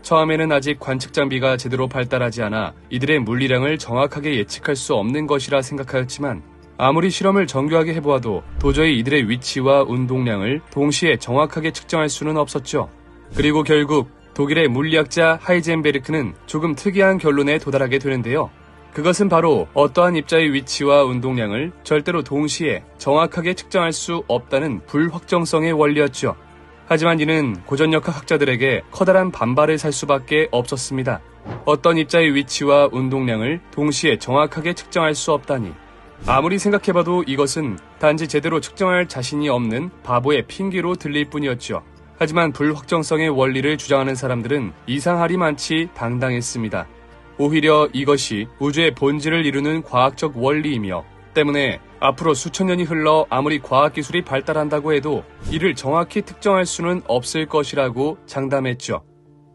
처음에는 아직 관측 장비가 제대로 발달하지 않아 이들의 물리량을 정확하게 예측할 수 없는 것이라 생각하였지만 아무리 실험을 정교하게 해보아도 도저히 이들의 위치와 운동량을 동시에 정확하게 측정할 수는 없었죠. 그리고 결국 독일의 물리학자 하이젠베르크는 조금 특이한 결론에 도달하게 되는데요. 그것은 바로 어떠한 입자의 위치와 운동량을 절대로 동시에 정확하게 측정할 수 없다는 불확정성의 원리였죠. 하지만 이는 고전역학 학자들에게 커다란 반발을 살 수밖에 없었습니다. 어떤 입자의 위치와 운동량을 동시에 정확하게 측정할 수 없다니. 아무리 생각해봐도 이것은 단지 제대로 측정할 자신이 없는 바보의 핑계로 들릴 뿐이었죠. 하지만 불확정성의 원리를 주장하는 사람들은 이상하리 많지 당당했습니다. 오히려 이것이 우주의 본질을 이루는 과학적 원리이며 때문에 앞으로 수천 년이 흘러 아무리 과학기술이 발달한다고 해도 이를 정확히 특정할 수는 없을 것이라고 장담했죠.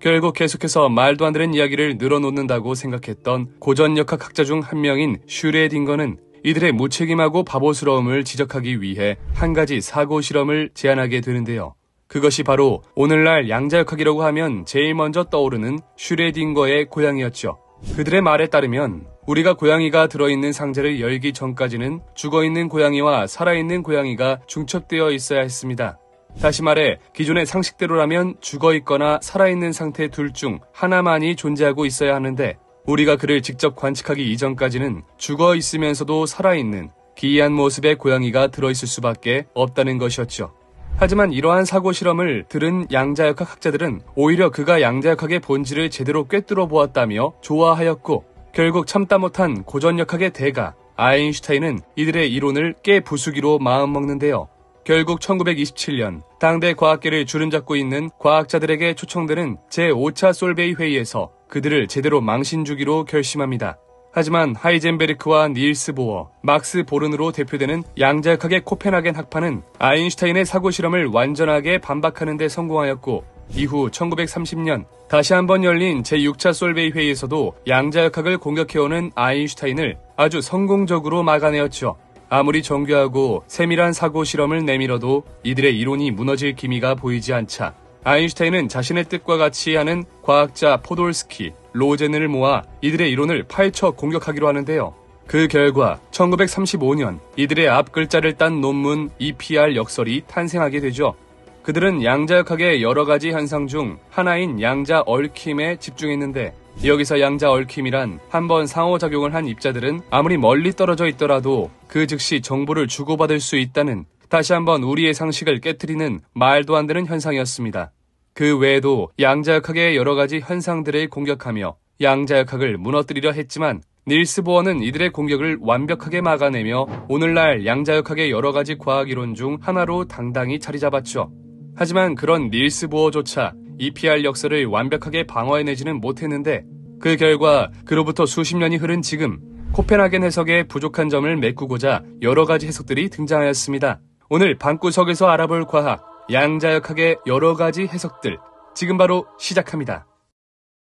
결국 계속해서 말도 안 되는 이야기를 늘어놓는다고 생각했던 고전역학 학자 중 한 명인 슈레딩거는 이들의 무책임하고 바보스러움을 지적하기 위해 한 가지 사고 실험을 제안하게 되는데요. 그것이 바로 오늘날 양자역학이라고 하면 제일 먼저 떠오르는 슈레딩거의 고양이였죠. 그들의 말에 따르면 우리가 고양이가 들어있는 상자를 열기 전까지는 죽어있는 고양이와 살아있는 고양이가 중첩되어 있어야 했습니다. 다시 말해 기존의 상식대로라면 죽어있거나 살아있는 상태 둘 중 하나만이 존재하고 있어야 하는데 우리가 그를 직접 관측하기 이전까지는 죽어있으면서도 살아있는 기이한 모습의 고양이가 들어있을 수밖에 없다는 것이었죠. 하지만 이러한 사고 실험을 들은 양자역학 학자들은 오히려 그가 양자역학의 본질을 제대로 꿰뚫어 보았다며 좋아하였고, 결국 참다 못한 고전역학의 대가 아인슈타인은 이들의 이론을 깨부수기로 마음먹는데요. 결국 1927년 당대 과학계를 주름잡고 있는 과학자들에게 초청되는 제5차 솔베이 회의에서 그들을 제대로 망신주기로 결심합니다. 하지만 하이젠베르크와 닐스 보어, 막스 보른으로 대표되는 양자역학의 코펜하겐 학파는 아인슈타인의 사고 실험을 완전하게 반박하는 데 성공하였고, 이후 1930년 다시 한번 열린 제6차 솔베이 회의에서도 양자역학을 공격해오는 아인슈타인을 아주 성공적으로 막아내었죠. 아무리 정교하고 세밀한 사고 실험을 내밀어도 이들의 이론이 무너질 기미가 보이지 않자 아인슈타인은 자신의 뜻과 같이 하는 과학자 포돌스키, 로제는을 모아 이들의 이론을 파헤쳐 공격하기로 하는데요. 그 결과 1935년 이들의 앞 글자를 딴 논문 EPR 역설이 탄생하게 되죠. 그들은 양자역학의 여러 가지 현상 중 하나인 양자 얽힘에 집중했는데, 여기서 양자 얽힘이란 한번 상호작용을 한 입자들은 아무리 멀리 떨어져 있더라도 그 즉시 정보를 주고받을 수 있다는, 다시 한번 우리의 상식을 깨트리는 말도 안 되는 현상이었습니다. 그 외에도 양자역학의 여러 가지 현상들을 공격하며 양자역학을 무너뜨리려 했지만 닐스 보어는 이들의 공격을 완벽하게 막아내며 오늘날 양자역학의 여러 가지 과학이론 중 하나로 당당히 자리 잡았죠. 하지만 그런 닐스 보어조차 EPR 역설을 완벽하게 방어해내지는 못했는데, 그 결과 그로부터 수십 년이 흐른 지금 코펜하겐 해석의 부족한 점을 메꾸고자 여러 가지 해석들이 등장하였습니다. 오늘 방구석에서 알아볼 과학, 양자역학의 여러 가지 해석들, 지금 바로 시작합니다.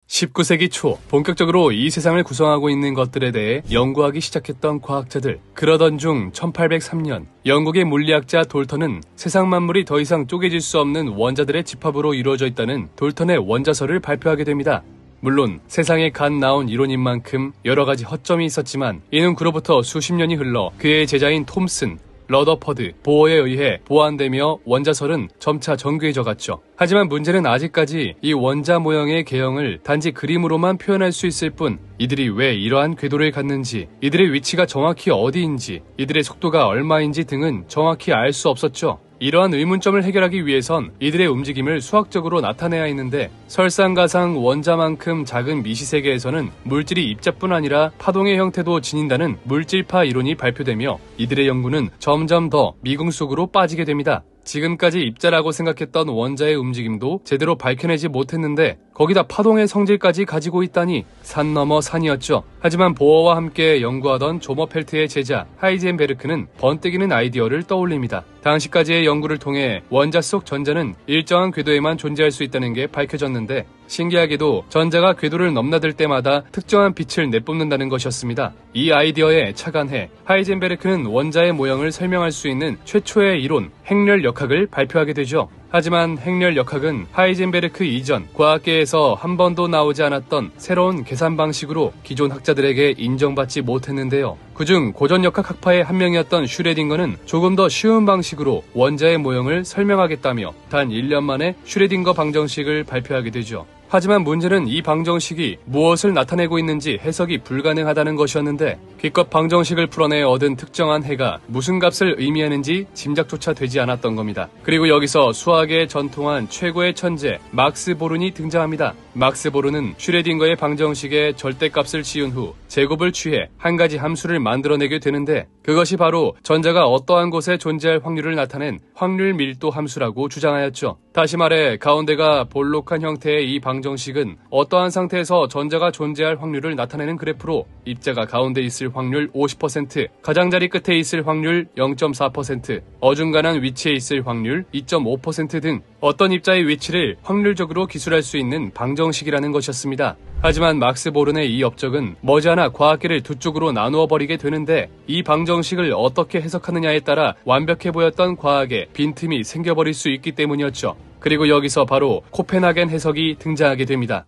19세기 초 본격적으로 이 세상을 구성하고 있는 것들에 대해 연구하기 시작했던 과학자들. 그러던 중 1803년 영국의 물리학자 돌턴은 세상 만물이 더 이상 쪼개질 수 없는 원자들의 집합으로 이루어져 있다는 돌턴의 원자설을 발표하게 됩니다. 물론 세상에 갓 나온 이론인 만큼 여러 가지 허점이 있었지만, 이는 그로부터 수십 년이 흘러 그의 제자인 톰슨, 러더퍼드, 보어에 의해 보완되며 원자설은 점차 정교해져갔죠. 하지만 문제는 아직까지 이 원자 모형의 개형을 단지 그림으로만 표현할 수 있을 뿐, 이들이 왜 이러한 궤도를 갖는지, 이들의 위치가 정확히 어디인지, 이들의 속도가 얼마인지 등은 정확히 알 수 없었죠. 이러한 의문점을 해결하기 위해선 이들의 움직임을 수학적으로 나타내야 했는데, 설상가상 원자만큼 작은 미시세계에서는 물질이 입자뿐 아니라 파동의 형태도 지닌다는 물질파 이론이 발표되며 이들의 연구는 점점 더 미궁 속으로 빠지게 됩니다. 지금까지 입자라고 생각했던 원자의 움직임도 제대로 밝혀내지 못했는데 거기다 파동의 성질까지 가지고 있다니 산 넘어 산이었죠. 하지만 보어와 함께 연구하던 조머펠트의 제자 하이젠베르크는 번뜩이는 아이디어를 떠올립니다. 당시까지의 연구를 통해 원자 속 전자는 일정한 궤도에만 존재할 수 있다는 게 밝혀졌는데, 신기하게도 전자가 궤도를 넘나들 때마다 특정한 빛을 내뿜는다는 것이었습니다. 이 아이디어에 착안해 하이젠베르크는 원자의 모형을 설명할 수 있는 최초의 이론, 행렬역학을 발표하게 되죠. 하지만 행렬역학은 하이젠베르크 이전 과학계에서 한 번도 나오지 않았던 새로운 계산 방식으로 기존 학자들에게 인정받지 못했는데요. 그중 고전역학 학파의 한 명이었던 슈레딩거는 조금 더 쉬운 방식으로 원자의 모형을 설명하겠다며 단 1년 만에 슈레딩거 방정식을 발표하게 되죠. 하지만 문제는 이 방정식이 무엇을 나타내고 있는지 해석이 불가능하다는 것이었는데, 기껏 방정식을 풀어내 얻은 특정한 해가 무슨 값을 의미하는지 짐작조차 되지 않았던 겁니다. 그리고 여기서 수학의 전통한 최고의 천재 막스 보른이 등장합니다. 막스 보른은 슈레딩거의 방정식에 절대값을 지은 후 제곱을 취해 한 가지 함수를 만들어내게 되는데, 그것이 바로 전자가 어떠한 곳에 존재할 확률을 나타낸 확률 밀도 함수라고 주장하였죠. 다시 말해 가운데가 볼록한 형태의 이 방정식은 어떠한 상태에서 전자가 존재할 확률을 나타내는 그래프로, 입자가 가운데 있을 확률 50%, 가장자리 끝에 있을 확률 0.4%, 어중간한 위치에 있을 확률 2.5% 등 어떤 입자의 위치를 확률적으로 기술할 수 있는 방정식이라는 것이었습니다. 하지만 막스 보른의 이 업적은 머지않아 과학계를 두 쪽으로 나누어 버리게 되는데, 이 방정식을 어떻게 해석하느냐에 따라 완벽해 보였던 과학에 빈틈이 생겨버릴 수 있기 때문이었죠. 그리고 여기서 바로 코펜하겐 해석이 등장하게 됩니다.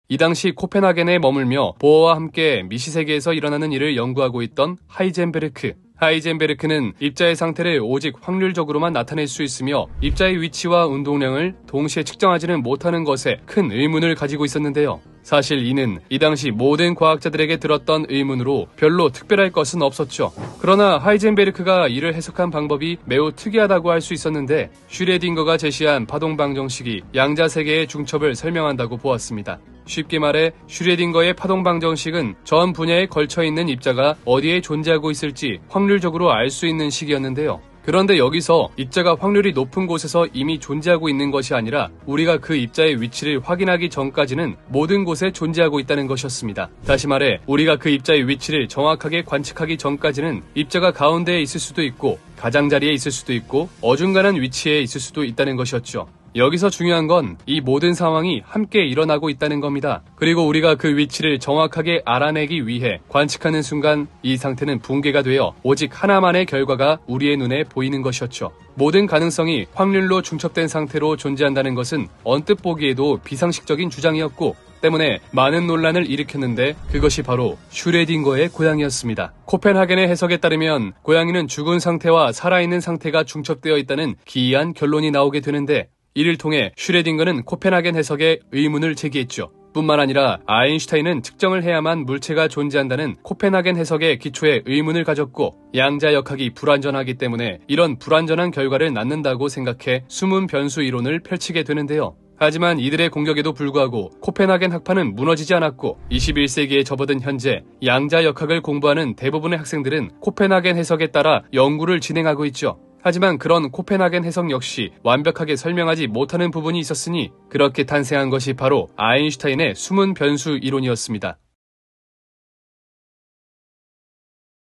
이 당시 코펜하겐에 머물며 보어와 함께 미시세계에서 일어나는 일을 연구하고 있던 하이젠베르크. 하이젠베르크는 입자의 상태를 오직 확률적으로만 나타낼 수 있으며 입자의 위치와 운동량을 동시에 측정하지는 못하는 것에 큰 의문을 가지고 있었는데요. 사실 이는 이 당시 모든 과학자들에게 들었던 의문으로 별로 특별할 것은 없었죠. 그러나 하이젠베르크가 이를 해석한 방법이 매우 특이하다고 할 수 있었는데 슈레딩거가 제시한 파동방정식이 양자 세계의 중첩을 설명한다고 보았습니다. 쉽게 말해 슈레딩거의 파동방정식은 전 분야에 걸쳐있는 입자가 어디에 존재하고 있을지 확률적으로 알 수 있는 식이었는데요. 그런데 여기서 입자가 확률이 높은 곳에서 이미 존재하고 있는 것이 아니라 우리가 그 입자의 위치를 확인하기 전까지는 모든 곳에 존재하고 있다는 것이었습니다. 다시 말해 우리가 그 입자의 위치를 정확하게 관측하기 전까지는 입자가 가운데에 있을 수도 있고 가장자리에 있을 수도 있고 어중간한 위치에 있을 수도 있다는 것이었죠. 여기서 중요한 건 이 모든 상황이 함께 일어나고 있다는 겁니다. 그리고 우리가 그 위치를 정확하게 알아내기 위해 관측하는 순간 이 상태는 붕괴가 되어 오직 하나만의 결과가 우리의 눈에 보이는 것이었죠. 모든 가능성이 확률로 중첩된 상태로 존재한다는 것은 언뜻 보기에도 비상식적인 주장이었고 때문에 많은 논란을 일으켰는데 그것이 바로 슈레딩거의 고양이였습니다. 코펜하겐의 해석에 따르면 고양이는 죽은 상태와 살아있는 상태가 중첩되어 있다는 기이한 결론이 나오게 되는데 이를 통해 슈레딩거는 코펜하겐 해석에 의문을 제기했죠. 뿐만 아니라 아인슈타인은 측정을 해야만 물체가 존재한다는 코펜하겐 해석의 기초에 의문을 가졌고 양자역학이 불완전하기 때문에 이런 불완전한 결과를 낳는다고 생각해 숨은 변수 이론을 펼치게 되는데요. 하지만 이들의 공격에도 불구하고 코펜하겐 학파는 무너지지 않았고 21세기에 접어든 현재 양자역학을 공부하는 대부분의 학생들은 코펜하겐 해석에 따라 연구를 진행하고 있죠. 하지만 그런 코펜하겐 해석 역시 완벽하게 설명하지 못하는 부분이 있었으니 그렇게 탄생한 것이 바로 아인슈타인의 숨은 변수 이론이었습니다.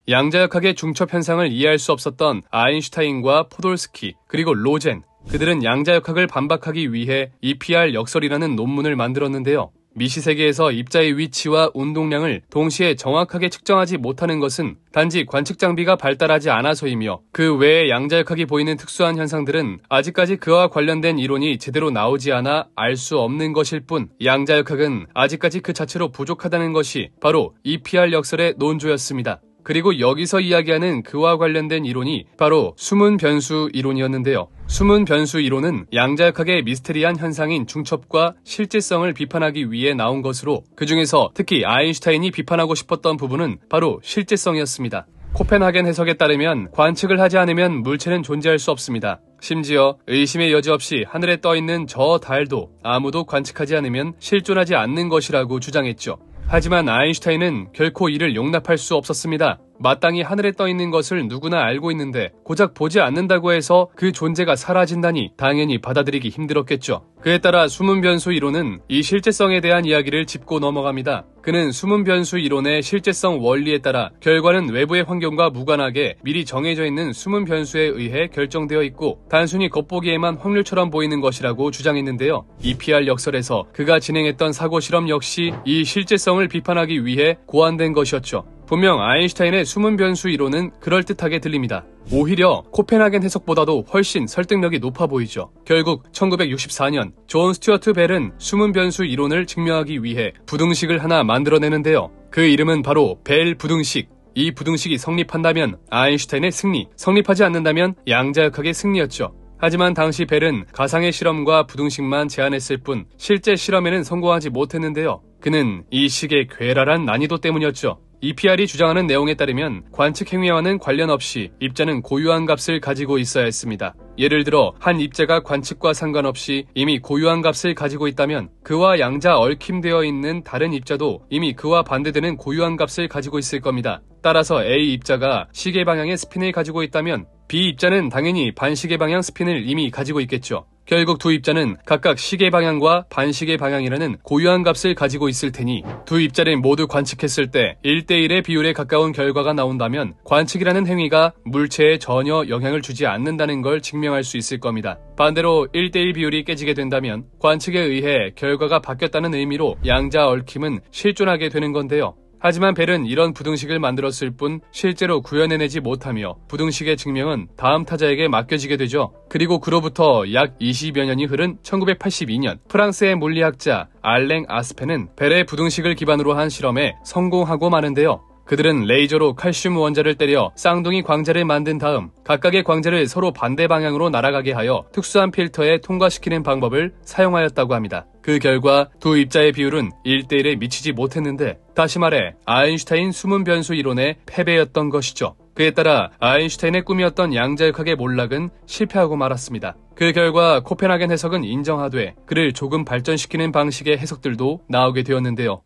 양자역학의 중첩 현상을 이해할 수 없었던 아인슈타인과 포돌스키 그리고 로젠, 그들은 양자역학을 반박하기 위해 EPR 역설이라는 논문을 만들었는데요. 미시세계에서 입자의 위치와 운동량을 동시에 정확하게 측정하지 못하는 것은 단지 관측 장비가 발달하지 않아서이며 그 외에 양자역학이 보이는 특수한 현상들은 아직까지 그와 관련된 이론이 제대로 나오지 않아 알 수 없는 것일 뿐 양자역학은 아직까지 그 자체로 부족하다는 것이 바로 EPR 역설의 논조였습니다. 그리고 여기서 이야기하는 그와 관련된 이론이 바로 숨은 변수 이론이었는데요. 숨은 변수 이론은 양자역학의 미스테리한 현상인 중첩과 실제성을 비판하기 위해 나온 것으로 그 중에서 특히 아인슈타인이 비판하고 싶었던 부분은 바로 실제성이었습니다. 코펜하겐 해석에 따르면 관측을 하지 않으면 물체는 존재할 수 없습니다. 심지어 의심의 여지 없이 하늘에 떠있는 저 달도 아무도 관측하지 않으면 실존하지 않는 것이라고 주장했죠. 하지만 아인슈타인은 결코 이를 용납할 수 없었습니다. 마땅히 하늘에 떠있는 것을 누구나 알고 있는데 고작 보지 않는다고 해서 그 존재가 사라진다니 당연히 받아들이기 힘들었겠죠. 그에 따라 숨은 변수 이론은 이 실제성에 대한 이야기를 짚고 넘어갑니다. 그는 숨은 변수 이론의 실제성 원리에 따라 결과는 외부의 환경과 무관하게 미리 정해져 있는 숨은 변수에 의해 결정되어 있고 단순히 겉보기에만 확률처럼 보이는 것이라고 주장했는데요. EPR 역설에서 그가 진행했던 사고 실험 역시 이 실제성을 비판하기 위해 고안된 것이었죠. 분명 아인슈타인의 숨은 변수 이론은 그럴듯하게 들립니다. 오히려 코펜하겐 해석보다도 훨씬 설득력이 높아 보이죠. 결국 1964년 존 스튜어트 벨은 숨은 변수 이론을 증명하기 위해 부등식을 하나 만들어내는데요. 그 이름은 바로 벨 부등식. 이 부등식이 성립한다면 아인슈타인의 승리, 성립하지 않는다면 양자역학의 승리였죠. 하지만 당시 벨은 가상의 실험과 부등식만 제안했을 뿐 실제 실험에는 성공하지 못했는데요. 그는 이 식의 괴랄한 난이도 때문이었죠. EPR이 주장하는 내용에 따르면 관측 행위와는 관련 없이 입자는 고유한 값을 가지고 있어야 했습니다. 예를 들어 한 입자가 관측과 상관없이 이미 고유한 값을 가지고 있다면 그와 양자 얽힘되어 있는 다른 입자도 이미 그와 반대되는 고유한 값을 가지고 있을 겁니다. 따라서 A 입자가 시계 방향의 스핀을 가지고 있다면 B 입자는 당연히 반시계 방향 스핀을 이미 가지고 있겠죠. 결국 두 입자는 각각 시계 방향과 반시계 방향이라는 고유한 값을 가지고 있을 테니 두 입자를 모두 관측했을 때 1대1의 비율에 가까운 결과가 나온다면 관측이라는 행위가 물체에 전혀 영향을 주지 않는다는 걸 증명할 수 있을 겁니다. 반대로 1대1 비율이 깨지게 된다면 관측에 의해 결과가 바뀌었다는 의미로 양자 얽힘은 실존하게 되는 건데요. 하지만 벨은 이런 부등식을 만들었을 뿐 실제로 구현해내지 못하며 부등식의 증명은 다음 타자에게 맡겨지게 되죠. 그리고 그로부터 약 20여 년이 흐른 1982년 프랑스의 물리학자 알랭 아스페는 벨의 부등식을 기반으로 한 실험에 성공하고 마는데요. 그들은 레이저로 칼슘 원자를 때려 쌍둥이 광자를 만든 다음 각각의 광자를 서로 반대 방향으로 날아가게 하여 특수한 필터에 통과시키는 방법을 사용하였다고 합니다. 그 결과 두 입자의 비율은 1대1에 미치지 못했는데, 다시 말해 아인슈타인 숨은 변수 이론의 패배였던 것이죠. 그에 따라 아인슈타인의 꿈이었던 양자역학의 몰락은 실패하고 말았습니다. 그 결과 코펜하겐 해석은 인정하되 그를 조금 발전시키는 방식의 해석들도 나오게 되었는데요.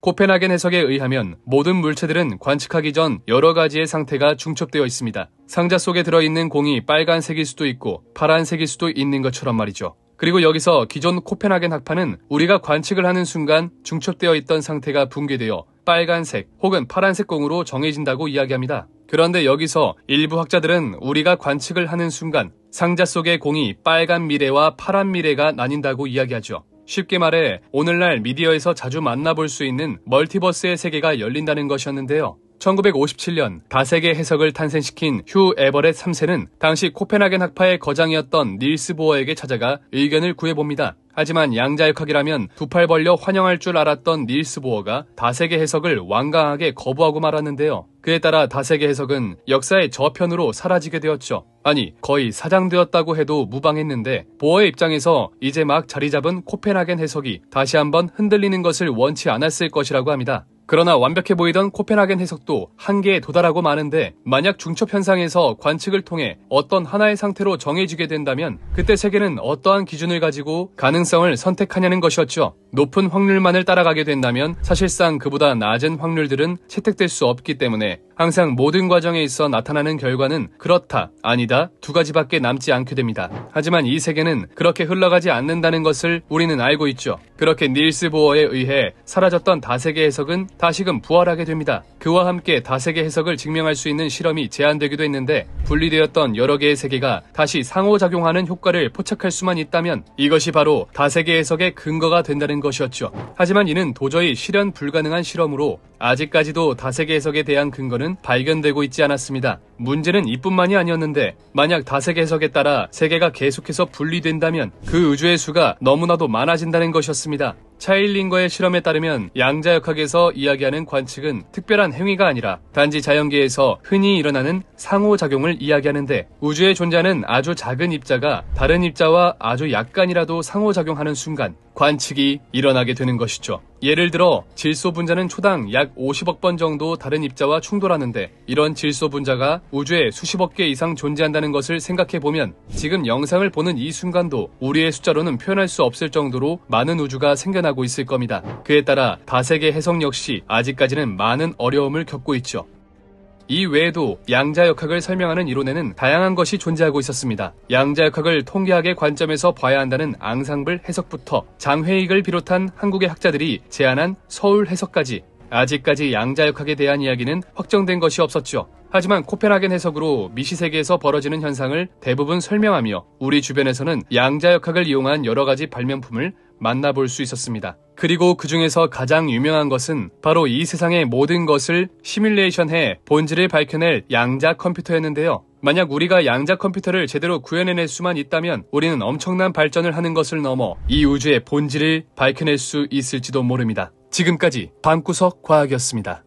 코펜하겐 해석에 의하면 모든 물체들은 관측하기 전 여러 가지의 상태가 중첩되어 있습니다. 상자 속에 들어있는 공이 빨간색일 수도 있고 파란색일 수도 있는 것처럼 말이죠. 그리고 여기서 기존 코펜하겐 학파는 우리가 관측을 하는 순간 중첩되어 있던 상태가 붕괴되어 빨간색 혹은 파란색 공으로 정해진다고 이야기합니다. 그런데 여기서 일부 학자들은 우리가 관측을 하는 순간 상자 속의 공이 빨간 미래와 파란 미래가 나뉜다고 이야기하죠. 쉽게 말해 오늘날 미디어에서 자주 만나볼 수 있는 멀티버스의 세계가 열린다는 것이었는데요. 1957년 다세계 해석을 탄생시킨 휴 에버렛 3세는 당시 코펜하겐 학파의 거장이었던 닐스 보어에게 찾아가 의견을 구해봅니다. 하지만 양자역학이라면 두 팔 벌려 환영할 줄 알았던 닐스 보어가 다세계 해석을 완강하게 거부하고 말았는데요. 그에 따라 다세계 해석은 역사의 저편으로 사라지게 되었죠. 아니, 거의 사장되었다고 해도 무방했는데 보어의 입장에서 이제 막 자리 잡은 코펜하겐 해석이 다시 한번 흔들리는 것을 원치 않았을 것이라고 합니다. 그러나 완벽해 보이던 코펜하겐 해석도 한계에 도달하고 마는데, 만약 중첩 현상에서 관측을 통해 어떤 하나의 상태로 정해지게 된다면 그때 세계는 어떠한 기준을 가지고 가능성을 선택하냐는 것이었죠. 높은 확률만을 따라가게 된다면 사실상 그보다 낮은 확률들은 채택될 수 없기 때문에 항상 모든 과정에 있어 나타나는 결과는 그렇다, 아니다 두 가지밖에 남지 않게 됩니다. 하지만 이 세계는 그렇게 흘러가지 않는다는 것을 우리는 알고 있죠. 그렇게 닐스 보어에 의해 사라졌던 다세계 해석은 다시금 부활하게 됩니다. 그와 함께 다세계 해석을 증명할 수 있는 실험이 제안되기도 했는데, 분리되었던 여러 개의 세계가 다시 상호작용하는 효과를 포착할 수만 있다면 이것이 바로 다세계 해석의 근거가 된다는 것이었죠. 하지만 이는 도저히 실현 불가능한 실험으로 아직까지도 다세계 해석에 대한 근거는 발견되고 있지 않았습니다. 문제는 이뿐만이 아니었는데, 만약 다세계 해석에 따라 세계가 계속해서 분리된다면 그 우주의 수가 너무나도 많아진다는 것이었습니다. 차일링거의 실험에 따르면 양자역학에서 이야기하는 관측은 특별한 행위가 아니라 단지 자연계에서 흔히 일어나는 상호작용을 이야기하는데, 우주에 존재하는 아주 작은 입자가 다른 입자와 아주 약간이라도 상호작용하는 순간 관측이 일어나게 되는 것이죠. 예를 들어 질소 분자는 초당 약 50억 번 정도 다른 입자와 충돌하는데, 이런 질소 분자가 우주에 수십억 개 이상 존재한다는 것을 생각해보면 지금 영상을 보는 이 순간도 우리의 숫자로는 표현할 수 없을 정도로 많은 우주가 생겨나고 있을 겁니다. 그에 따라 다세계 해석 역시 아직까지는 많은 어려움을 겪고 있죠. 이 외에도 양자역학을 설명하는 이론에는 다양한 것이 존재하고 있었습니다. 양자역학을 통계학의 관점에서 봐야 한다는 앙상블 해석부터 장회익을 비롯한 한국의 학자들이 제안한 서울 해석까지, 아직까지 양자역학에 대한 이야기는 확정된 것이 없었죠. 하지만 코펜하겐 해석으로 미시세계에서 벌어지는 현상을 대부분 설명하며 우리 주변에서는 양자역학을 이용한 여러 가지 발명품을 만나볼 수 있었습니다. 그리고 그 중에서 가장 유명한 것은 바로 이 세상의 모든 것을 시뮬레이션해 본질을 밝혀낼 양자 컴퓨터였는데요. 만약 우리가 양자 컴퓨터를 제대로 구현해낼 수만 있다면 우리는 엄청난 발전을 하는 것을 넘어 이 우주의 본질을 밝혀낼 수 있을지도 모릅니다. 지금까지 방구석 과학이었습니다.